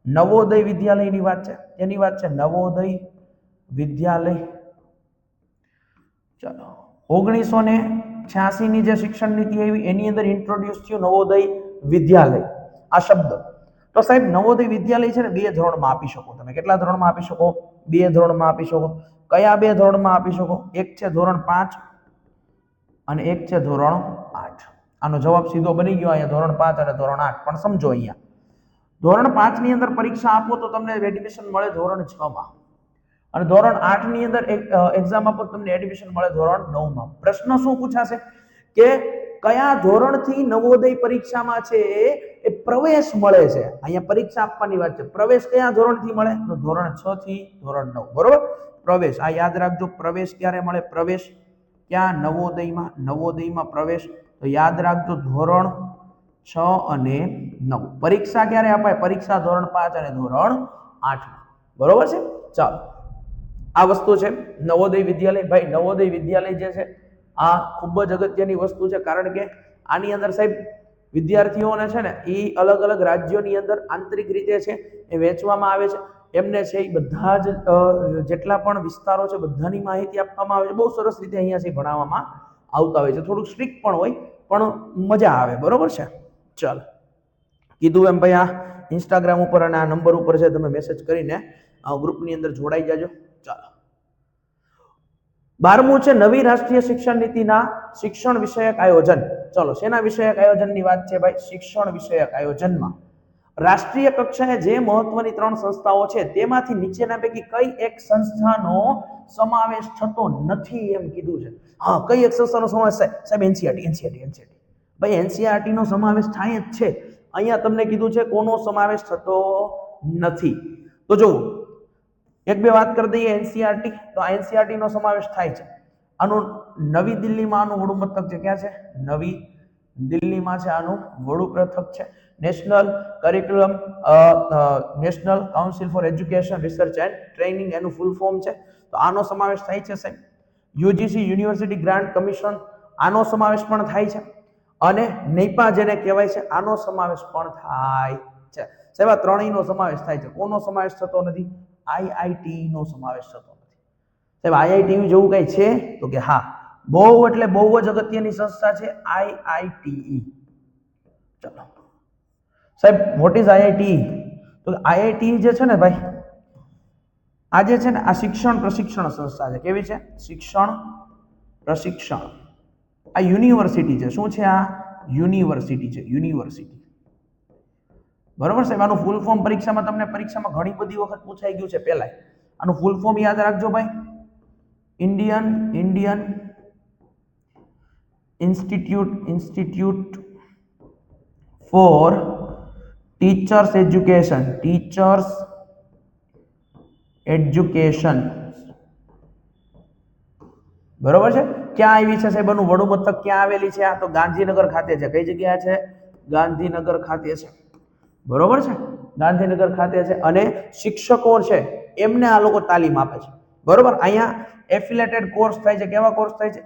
નવોદય વિદ્યાલયની વાત છે એની વાત છે નવોદય વિદ્યાલય ચાલો 1986 ની જે શિક્ષણ નીતિ આવી એની અંદર ઇન્ટ્રોડ્યુસ થયું નવોદય વિદ્યાલય આ શબ્દ તો સાહેબ નવોદય વિદ્યાલય છે ને 2 ધોરણમાં આપી શકો તમે કેટલા ધોરણમાં આપી શકો 2 ધોરણમાં આપી શકો કયા 2 ધોરણમાં આપી શકો એક છે ધોરણ 5 અને એક છે ધોરણ 8 આનો જવાબ સીધો બની ગયો અહીંયા ધોરણ 5 અને ધોરણ 8 પણ સમજો અહીંયા ધોરણ 5 ની અંદર પરીક્ષા આપો તો તમને એડમિશન મળે ધોરણ 6 માં અને ધોરણ 8 ની અંદર એક્ઝામ આપો તમને એડમિશન મળે ધોરણ 9 માં પ્રશ્ન શું પૂછાશે કે કયા ધોરણથી નવોદય પરીક્ષામાં છે એ પ્રવેશ મળે છે અહીંયા પરીક્ષા આપવાની વાત છે પ્રવેશ કયા ધોરણથી મળે તો ધોરણ 6 થી ધોરણ 9 બરોબર પ્રવેશ આ યાદ રાખજો પ્રવેશ ક્યારે મળે પ્રવેશ ક્યાં નવોદયમાં પ્રવેશ તો યાદ રાખજો ધોરણ 6 અને 9 પરીક્ષા ક્યારે અપાય પરીક્ષા ધોરણ 5 અને ધોરણ 8 બરોબર છે ચાલો આ વસ્તુ છે નવોદય વિદ્યાલય ભાઈ નવોદય વિદ્યાલય જે છે આ ખૂબ જ અગત્યની વસ્તુ છે કારણ કે આની અંદર સાહેબ વિદ્યાર્થીઓને છે ને એ અલગ અલગ રાજ્યોની અંદર આંતરિક રીતે છે એ વેચવામાં આવે છે એમને છે એ બધા જ જેટલા પણ વિસ્તારો છે બધાની માહિતી આપવામાં આવે છે બહુ સરસ રીતે અહીંયા છે ભણાવવામાં આવતા હોય છે થોડુંક સ્ટ્રિક્ટ પણ હોય પણ મજા આવે બરોબર છે ચાલ કીધું એમ ભાઈ આ ઇન્સ્ટાગ્રામ ઉપર અને આ નંબર ઉપર છે તમે મેસેજ કરીને ગ્રુપની અંદર જોડાઈ જાજો ચાલો 12મું છે નવી રાષ્ટ્રીય શિક્ષણ નીતિના શિક્ષણ વિષયક આયોજન ચલો શેના વિષયક આયોજનની વાત છે ભાઈ શિક્ષણ વિષયક આયોજનમાં રાષ્ટ્રીય કક્ષાએ જે મહત્વની 3 સંસ્થાઓ છે તેમાંથી નીચેના પૈકી કઈ એક સંસ્થાનો સમાવેશ થતો નથી એમ કીધું છે. હા, કઈ એક સંસ્થાનો સમાવેશ થાય? સાહેબ એનસીઈઆરટી. ભાઈ એનસીઈઆરટી નો સમાવેશ થાય જ છે. અહીંયા તમને કીધું છે કોનો સમાવેશ થતો નથી. તો જો એક બે વાત કરી દઈએ એનસીઈઆરટી. તો આ એનસીઈઆરટી નો સમાવેશ થાય છે. આનું નવી દિલ્હીમાં આનું વડું મથક છે. ક્યાં છે? નવી દિલ્હીમાં છે આનું વડું મથક છે. National curriculum national council for education research and training એનું ફૂલ ફોર્મ છે. તો આનો સમાવેશ થાય છે સાહેબ. યુજીસી યુનિવર્સિટી ગ્રાન્ટ કમિશન આનો સમાવેશ પણ થાય છે. અને નૈપા જેને કહેવાય છે આનો સમાવેશ પણ થાય છે. સાહેબ આ ત્રણેયનો સમાવેશ થાય છે. કોનો સમાવેશ થતો નથી? આઈઆઈટી નો સમાવેશ થતો નથી. સાહેબ આઈઆઈટી જેવું કઈ છે? તો કે હા, બહુ એટલે બહુ જ અગત્યની સંસ્થા છે આઈઆઈટી. ચલો સાહેબ, વોટ ઇઝ આઈઆઈટી? તો આઈઆઈટી જે છે ને ભાઈ, આજે છે ને આ શિક્ષણ પ્રશિક્ષણ સંસ્થા છે. કેવી છે? શિક્ષણ પ્રશિક્ષણ. આ યુનિવર્સિટી છે. શું છે? આ યુનિવર્સિટી છે. યુનિવર્સિટી. બરોબર સાહેબ. આનું ફૂલ ફોર્મ પરીક્ષામાં તમને પરીક્ષામાં ઘણી બધી વખત પૂછાઈ ગયું છે. પહેલા આનું ફૂલ ફોર્મ યાદ રાખજો ભાઈ. Indian institute four teachers education. બરોબર છે. ક્યાં આવી છે સાહેબ? આનું વડું મથક ક્યાં આવેલી છે? આ તો ગાંધીનગર ખાતે છે. કઈ જગ્યા છે? ગાંધીનગર ખાતે છે. બરોબર છે, ગાંધીનગર ખાતે છે. અને શિક્ષકો છે એમને આ લોકો તાલીમ આપે છે. બરોબર. અહીંયા એફિલેટેડ કોર્સ થાય છે. કેવા કોર્સ થાય છે?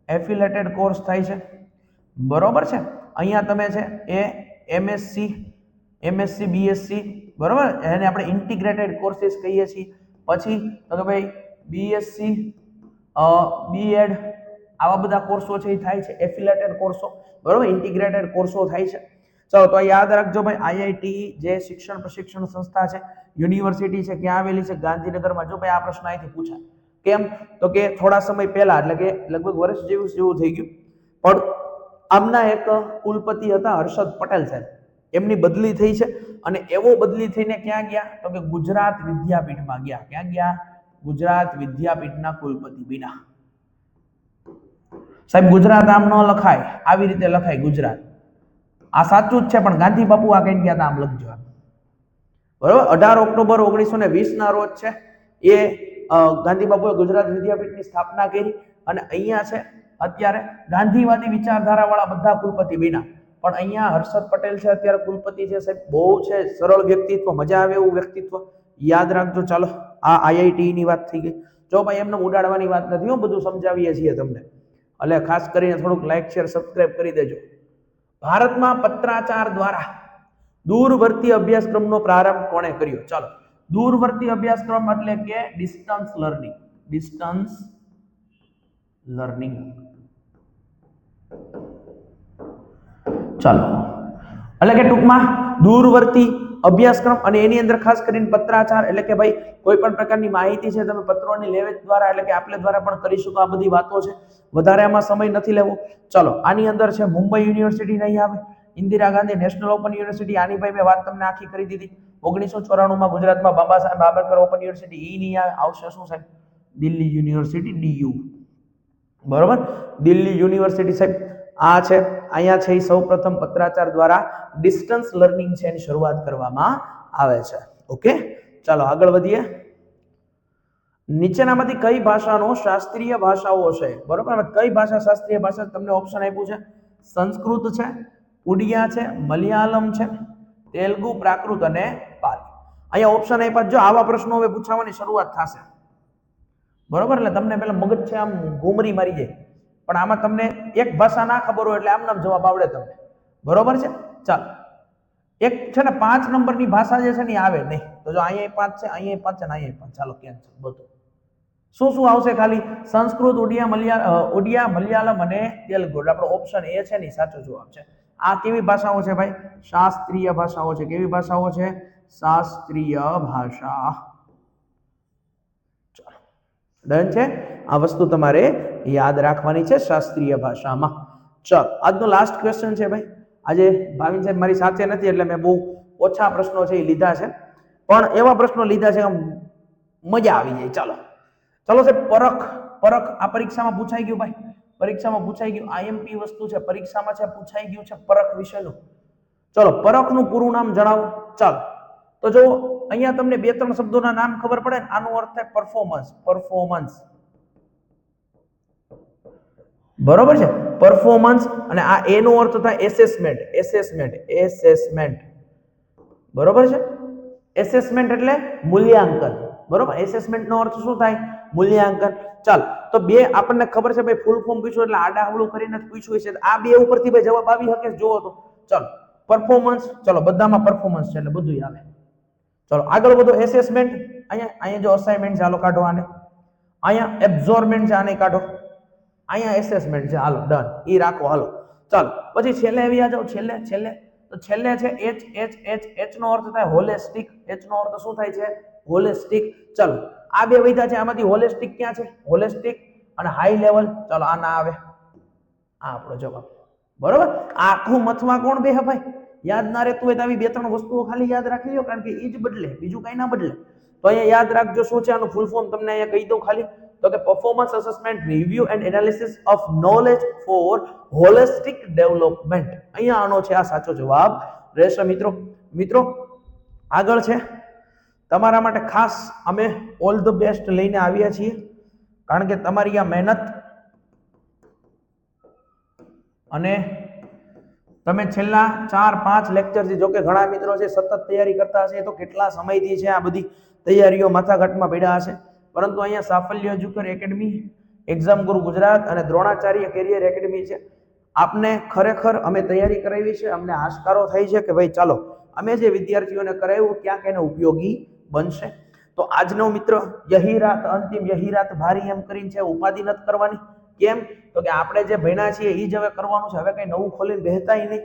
એફિલેટેડ કોર્સ થાય છે. બરોબર છે. અહીંયા તમે છે એ એમએસસી બીએસસી, બરોબર, એને આપણે ઇન્ટિગ્રેટેડ કોર્સીસ કહીએ છીએ. પછી તો ભાઈ બીએસસી બીએડ આવા બધા કોર્સો છે એ થાય છે એફિલેટેડ કોર્સો. બરોબર, ઇન્ટિગ્રેટેડ કોર્સો થાય છે. ચાલો તો યાદ રાખજો ભાઈ, આઈઆઈટી જે શિક્ષણ પ્રશિક્ષણ સંસ્થા છે, યુનિવર્સિટી છે, ક્યાં આવેલી છે? ગાંધીનગરમાં. જો ભાઈ આ પ્રશ્ન અહીંથી પૂછાય. કેમ? તો કે થોડા સમય પહેલા, એટલે કે લગભગ વર્ષ જેવું થઈ ગયું, પણ આમના એક કુલપતિ હતા હર્ષદ પટેલ સાહેબ, એમની બદલી થઈ છે. અને એવો બદલી થઈને ક્યાં ગયા? તો કે ગુજરાત વિદ્યાપીઠમાં ગયા. ક્યાં ગયા? ગુજરાત વિદ્યાપીઠના કુલપતિ બિના. સાહેબ ગુજરાત આમ ન લખાય, આવી રીતે લખાય ગુજરાત. આ સાચું જ છે, પણ ગાંધી બાપુ આ કઈ ગયા આમ લખજો. બરોબર. 18 ઓક્ટોબર 1920 ના રોજ છે એ ગાંધી બાપુએ ગુજરાત વિદ્યાપીઠની સ્થાપના કરી. અને અહીંયા છે અત્યારે ગાંધીવાદી વિચારધારા વાળા બધા કુલપતિ બિના, પણ અહીંયા હર્ષદ પટેલ છે અત્યારે કુલપતિ છે સાહેબ. બહુ છે સરળ વ્યક્તિત્વ, મજા આવે એવું વ્યક્તિત્વ. યાદ રાખજો. ચાલો, આ આઈઆઈટી ની વાત થઈ ગઈ. જો ભાઈ એમને ઉડાડવાની વાત નથી, હું બધું સમજાવીએ છીએ તમને. એટલે ખાસ કરીને થોડુંક લાઈક શેર સબસ્ક્રાઇબ કરી દેજો. ભારતમાં પત્રાચાર દ્વારા દૂરવર્તી અભ્યાસક્રમનો પ્રારંભ કોણે કર્યો? ચાલો, દૂરવર્તી અભ્યાસક્રમ એટલે કે ડિસ્ટન્સ લર્નિંગ. ચાલો, એટલે કે ટૂંકમાં દૂરવર્તી અભ્યાસક્રમ, અને એની અંદર ખાસ કરીને પત્રાચાર એટલે કે ભાઈ કોઈ પણ પ્રકારની માહિતી છે તમે પત્રોની લેવેચ દ્વારા એટલે કે આપલે દ્વારા પણ કરી શકો. આ બધી વાતો છે, વધારે આમાં સમય નથી લેવો. ચાલો, આની અંદર છે મુંબઈ યુનિવર્સિટી નહીં આવે, Indira Gandhi national open university, આની ભાઈ મેં વાત તમને આખી કરી દીધી. 1994 ગુજરાતમાં બાબા સાહેબ આંબેડકર ઓપન યુનિવર્સિટી, ઈ નહીં આવે. આવશે શું સાહેબ? Delhi university, DU. બરોબર, દિલ્હી યુનિવર્સિટી સાહેબ આ છે. અહીંયા છે સૌપ્રથમ પત્રાચાર દ્વારા ડિસ્ટન્સ લર્નિંગ છે એની શરૂઆત કરવામાં આવે છે. ઓકે, ચાલો આગળ વધીએ. નીચેનામાંથી કઈ ભાષાનો શાસ્ત્રીય ભાષાઓ છે? બરોબર, કઈ ભાષા શાસ્ત્રીય ભાષા? તમને ઓપ્શન આપ્યું છે સંસ્કૃત છે, ઉડિયા છે, મલયાલમ છે, તેલુગુ, પ્રાકૃત અને પાલી. અહીંયા ઓપ્શન આપ્યા. જો આવા પ્રશ્નો હવે પૂછાવાની શરૂઆત થશે, બરોબર, એટલે તમને પેલા મગજ છે આમ ઘૂમરી મારી જાય. પણ આમાં તમને એક ભાષા ના ખબર હોય એટલે આમ નામ જવાબ આવડે તમને. બરોબર છે. ચાલો, એક છે ને 5 નંબરની ભાષા જે છે ને આવે નહીં. તો જો અહીંયા 5 છે, અહીંયા 5 છે, અહીંયા 5. ચાલો, કેન્સલ બધું. શું આવશે? ખાલી સંસ્કૃત, ઉડિયા, મલયાલમ અને તેલુગુ. આપણો ઓપ્શન એ છે ને સાચો જવાબ છે. આ કેવી ભાષાઓ છે ભાઈ? શાસ્ત્રીય ભાષાઓ છે. કેવી ભાષાઓ છે? શાસ્ત્રીય ભાષા. ચાલો, ડન છે. આ વસ્તુ તમારે યાદ રાખવાની છે શાસ્ત્રીય ભાષામાં. ચાલો, આજનો લાસ્ટ ક્વેશ્ચન છે ભાઈ. આજે ભાવિન સાહેબ મારી સાથે નથી એટલે મેં બહુ ઓછા પ્રશ્નો છે એ લીધા છે, પણ એવા પ્રશ્નો લીધા છે મજા આવી જાય. ચાલો સાહેબ, પરખ આ પરીક્ષામાં પૂછાઈ ગયું ભાઈ, પરીક્ષામાં પૂછાઈ ગયું. આઈએમપી વસ્તુ છે, પરીક્ષામાં છે પૂછાઈ ગયું છે પરખ વિશેનું. ચલો પરખનું પૂરું નામ જણાવો. ચાલો તો જો અહીંયા તમને 2-3 શબ્દોના નામ ખબર પડે ને, આનો અર્થ થાય પરફોર્મન્સ. બરોબર છે, પરફોર્મન્સ. અને આ એ નો અર્થ થાય એસેસમેન્ટ. બરોબર છે, એસેસમેન્ટ એટલે મૂલ્યાંકન. બરોબર, એસેસમેન્ટ નો અર્થ શું થાય? મૂલ્યાંકન. ચાલ તો બે આપણને ખબર છે ભાઈ, ફૂલ ફોર્મ પૂછ્યું એટલે આડાહવળું કરીને પૂછ્યું છે. આ બે ઉપરથી ભાઈ જવાબ આવી શકે જોવો તો. ચાલો પરફોર્મન્સ, ચલો બધામાં પરફોર્મન્સ છે એટલે બધું આવે. ચલો આગળ વધો. એસેસમેન્ટ, અહીંયા જો અસાઇનમેન્ટ છે હાલો કાઢો આને. અહીંયા એબ્ઝોર્બમેન્ટ છે આને કાઢો. અહીંયા એસેસમેન્ટ છે હાલો ડન, ઈ રાખો હાલો. ચાલો પછી છેલ્લે આવી આ જાઓ. છેલ્લે તો છેલ્લે છે એચ નો અર્થ થાય હોલિસ્ટિક. એચ નો અર્થ શું થાય છે? હોલિસ્ટિક. ચલો આ બે વૈધા છે, આમાંથી હોલિસ્ટિક ક્યાં છે? હોલિસ્ટિક અને હાઈ લેવલ. ચલો આ ના આવે, આ આપણો જવાબ. બરોબર, આખું મથમાં કોણ બેહે ભાઈ? યાદ ના રહેતું હોય તો આવી 2-3 વસ્તુઓ ખાલી યાદ રાખી લો, કારણ કે ઈ જ બદલે, બીજું કઈ ના બદલે. તો અહીંયા યાદ રાખજો શું છે આનું ફૂલ ફોર્મ, તમને અહીંયા કહી દઉં ખાલી. તો કે performance assessment, review and analysis of knowledge four holistic development. અહીંયા આનો છે આ સાચો જવાબ રહેશે મિત્રો. આગળ છે તમારા માટે ખાસ અમે ઓલ ધ બેસ્ટ લઈને આવ્યા છીએ, કારણ કે તમારી આ મહેનત અને તમે છેલ્લા 4-5 લેક્ચરથી, જો કે ઘણા મિત્રો છે સતત તૈયારી કરતા હશે, તો કેટલા સમયથી છે આ બધી તૈયારીઓ માથાઘાટમાં પડ્યા હશે, પરંતુ અહીંયા સાફલ્ય એજ્યુકેર એકેડમી, એક્ઝામ ગુરુ ગુજરાત અને દ્રોણાચાર્ય કેરિયર એકેડમી છે. આપને ખરેખર અમે તૈયારી કરાવી છે, અમને આશકારો થાય છે કે ભાઈ ચાલો અમે જે વિદ્યાર્થીઓને કરાવ્યું ક્યાંક એને ઉપયોગી બનશે. તો આજનો મિત્ર યહી રાત અંતિમ, યહી રાત ભારી એમ કરીને છે, ઉપાધિ નથી કરવાની. કેમ? તો કે આપણે જે ભણ્યા છીએ એ જ હવે કરવાનું છે, હવે કઈ નવું ખોલીને બેહતાય નહીં.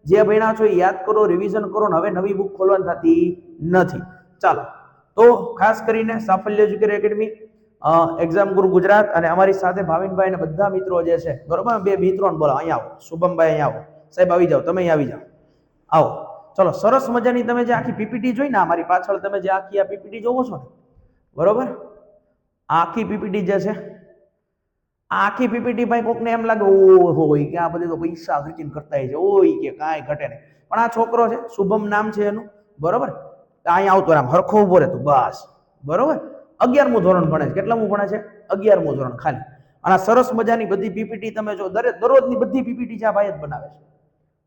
જે ભણ્યા છો એ યાદ કરો, રિવિઝન કરો ને હવે નવી બુક ખોલવાની થતી નથી. ચાલો તો ખાસ કરીને સાફલ્ય એજ્યુકેર એકેડમી, એક્ઝામ ગુરુ ગુજરાત અને અમારી સાથે ભાવિનભાઈ અને બધા મિત્રો જે છે, બરોબર, બે મિત્રોને બોલો અહીંયા આવો. શુભમભાઈ અહીંયા આવો, સાહેબ આવી જાઓ, તમે અહીંયા આવી જાઓ, આવો. ચલો સરસ મજાની તમે જે આખી પીપીટી જોઈ ને, અમારી પાછળ તમે જે આખી આ પીપીટી જોવો છો ને, બરોબર, આખી પીપીટી જે છે, આખી પીપીટી ભાઈ કોકને એમ લાગે ઓહો કે આ બધું તો પૈસા ખર્ચીને કરતા છે, ઓય કે કાંઈ ઘટે નહીં. પણ આ છોકરો છે, શુભમ નામ છે એનું, બરોબર, અહીંયા આવતો રામ હરખો ઉભો રહેતો બસ, બરોબર. 11મું ધોરણ ભણે છે. કેટલામું ભણે છે? 11મું ધોરણ ખાલી. અને સરસ મજાની બધી પીપીટી તમે જો, દરરોજની બધી પીપીટી છે આ ભાઈ જ બનાવે છે,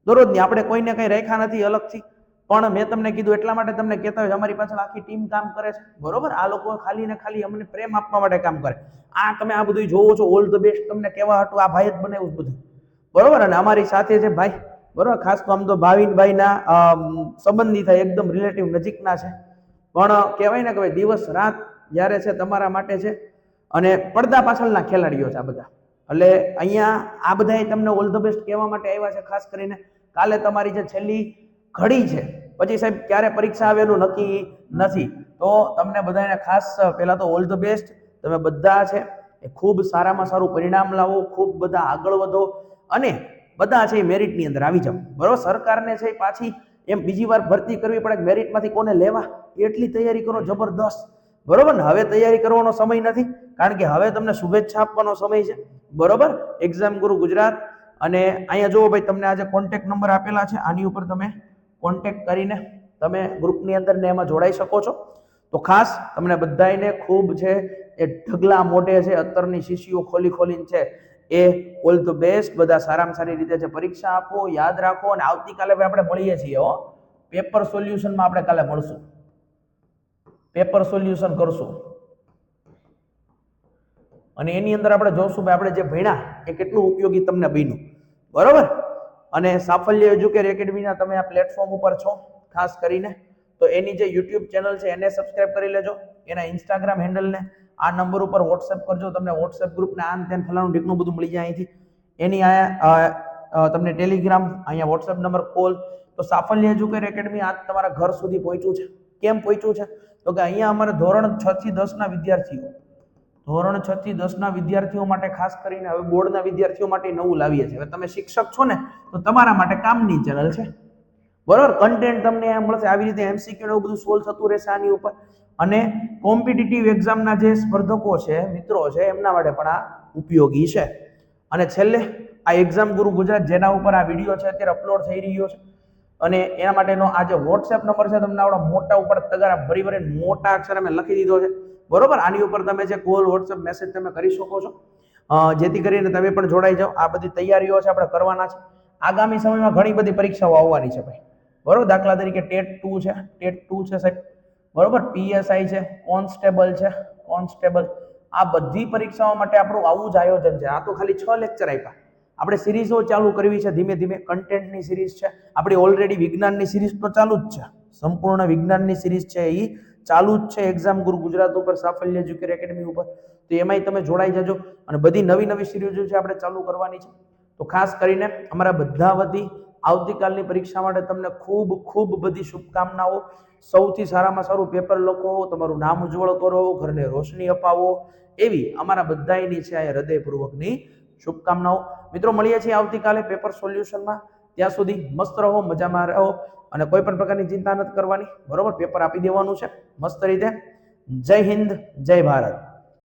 દરરોજની. આપણે કોઈને કંઈ રેખા નથી અલગથી, પણ મેં તમને કીધું એટલા માટે તમને કહેતા હોય અમારી પાછળ આખી ટીમ કામ કરે છે, બરોબર. આ લોકો ખાલી ને ખાલી અમને પ્રેમ આપવા માટે કામ કરે. આ તમે આ બધું જોવો છો, ઓલ ધ બેસ્ટ તમને કહેવા હતું આ ભાઈ જ બનાવ્યું બધું, બરોબર. અને અમારી સાથે છે ભાઈ, બરોબર, ખાસ તો આમ તો ભાવિનભાઈના સંબંધી થાય, એકદમ રિલેટિવ નજીકના છે, પણ કહેવાય ને કે ભાઈ દિવસ રાત જ્યારે છે તમારા માટે છે, અને પડદા પાછળના ખેલાડીઓ છે આ બધા. એટલે અહીંયા આ બધાએ તમને ઓલ ધ બેસ્ટ કહેવા માટે આવ્યા છે. ખાસ કરીને કાલે તમારી જે છેલ્લી ઘડી છે, પછી સાહેબ ક્યારે પરીક્ષા આવે એનું નક્કી નથી, તો તમને બધાને ખાસ પહેલા તો ઓલ ધ બેસ્ટ. તમે બધા છે એ ખૂબ સારામાં સારું પરિણામ લાવો, ખૂબ બધા આગળ વધો અને બધા છે એ મેરિટની અંદર આવી જાઓ, બરોબર. સરકારને છે પાછી એમ બીજી વાર ભરતી કરવી પડે, મેરિટમાંથી કોને લેવા એટલી તૈયારી કરો જબરદસ્ત, બરોબર ને. હવે તૈયારી કરવાનો સમય નથી, કારણ કે હવે તમને શુભેચ્છા આપવાનો સમય છે, બરોબર. એક્ઝામ ગુરુ ગુજરાત અને અહીંયા જુઓ ભાઈ, તમને આજે કોન્ટેક્ટ નંબર આપેલા છે, આની ઉપર તમે કોન્ટેક્ટ કરીને તમે ગ્રુપની અંદર ને એમાં જોડાઈ શકો છો. તો ખાસ તમને બધાને ખૂબ છે એ ઢગલા મોઢે છે અત્તરની શીશીઓ ખોલીને છે એ ઓલ ધ બેસ્ટ. બધા સારામાં સારી રીતે છે પરીક્ષા આપો, યાદ રાખો. અને આવતીકાલે આપણે મળીએ છીએ હો, પેપર સોલ્યુશનમાં આપણે કાલે મળશું, પેપર સોલ્યુશન કરશું અને એની અંદર આપણે જોશું ભાઈ આપણે જે ભણ્યા એ કેટલું ઉપયોગી તમને બન્યું, બરોબર. અને સાફલ્ય એજ્યુકેર એકેડમીના તમે આ પ્લેટફોર્મ ઉપર છો ખાસ કરીને, તો એની જે યુટ્યુબ ચેનલ છે એને સબસ્ક્રાઇબ કરી લેજો, એના ઇન્સ્ટાગ્રામ હેન્ડલને આ નંબર ઉપર વોટ્સએપ કરજો, તમને વોટ્સએપ ગ્રુપને આન તેન ફલાણું ઢીકનું બધું મળી જાય અહીંથી. એની આ તમને ટેલિગ્રામ, અહીંયા વોટ્સએપ નંબર, કોલ. તો સાફલ્ય એજ્યુકેર એકેડમી આજ તમારા ઘર સુધી પહોંચ્યું છે. કેમ પહોંચ્યું છે? તો કે અહીંયા અમારે ધોરણ 6 થી 10 ના વિદ્યાર્થીઓ, ધોરણ 6 થી 10 વિદ્યાર્થીઓ માટે ખાસ કરીને હવે બોર્ડના વિદ્યાર્થીઓ માટે નવું લાવીએ છીએ. હવે તમે શિક્ષક છો ને તો તમારા માટે કામની ચેનલ છે, બરોબર. કન્ટેન્ટ તમને એમ મળશે આવી રીતે, MCQ ને બધું સોલ્વ થતું રહેશે આની ઉપર. અને કોમ્પિટિટિવ એક્ઝામના જે સ્પર્ધકો છે, મિત્રો છે, એમના માટે પણ આ ઉપયોગી છે. અને છેલ્લે આ એક્ઝામ ગુરુ ગુજરાત જેના ઉપર આ વિડીયો છે અત્યારે અપલોડ થઈ રહ્યો છે, અને એના માટેનો આ જે વોટ્સએપ નંબર છે તમને આવડા મોટા ઉપર તગારા ભરી મોટા અક્ષર અમે લખી દીધો છે, બરોબર. આની ઉપર તમે જે કોલ વોટ્સએપ મેસેજ તમે કરી શકો છો, જેથી કરીને તમે પણ જોડાઈ જાઓ. આ બધી તૈયારીઓ છે આપણે કરવાના છે. આગામી સમયમાં ઘણી બધી પરીક્ષાઓ આવવાની છે ભાઈ, બરોબર. દાખલા તરીકે ટેટ 2 છે, ટેટ 2 છે સાહેબ, બરોબર. PSI છે, કોન્સ્ટેબલ છે, કોન્સ્ટેબલ. આ બધી પરીક્ષાઓ માટે આપણું આવું જ આયોજન છે. આ તો ખાલી 6 લેક્ચર આપ્યા. આપણે સિરીઝો ચાલુ કરવી છે ધીમે ધીમે. કન્ટેન્ટની સિરીઝ છે આપણી, ઓલરેડી વિજ્ઞાનની સિરીઝ તો ચાલુ જ છે, સંપૂર્ણ વિજ્ઞાનની સિરીઝ છે એ ચાલુ જ છે એક્ઝામ ગુરુ ગુજરાત ઉપર, સાફલ્ય એજ્યુકેર એકેડમી ઉપર. તો એમાંય તમે જોડાઈ જજો. અને બધી નવી નવી સિરીઝો છે આપણે ચાલુ કરવાની છે. તો ખાસ કરીને અમારા બધા વતી આવતીકાલની પરીક્ષા માટે તમને ખૂબ ખૂબ બધી શુભકામનાઓ. સૌથી સારામાં સારું પેપર લખો, તમારું નામ ઉજ્જવળ કરો, ઘરને રોશની અપાવો, એવી અમારા બધાની છે આ હૃદયપૂર્વકની શુભકામનાઓ. મિત્રો મળીએ છીએ આવતીકાલે પેપર સોલ્યુશનમાં. ત્યાં સુધી મસ્ત રહો, મજામાં રહો, અને કોઈ પણ પ્રકારની ચિંતા નથી કરવાની, બરોબર. પેપર આપી દેવાનું છે મસ્ત રીતે. જય હિન્દ, જય ભારત.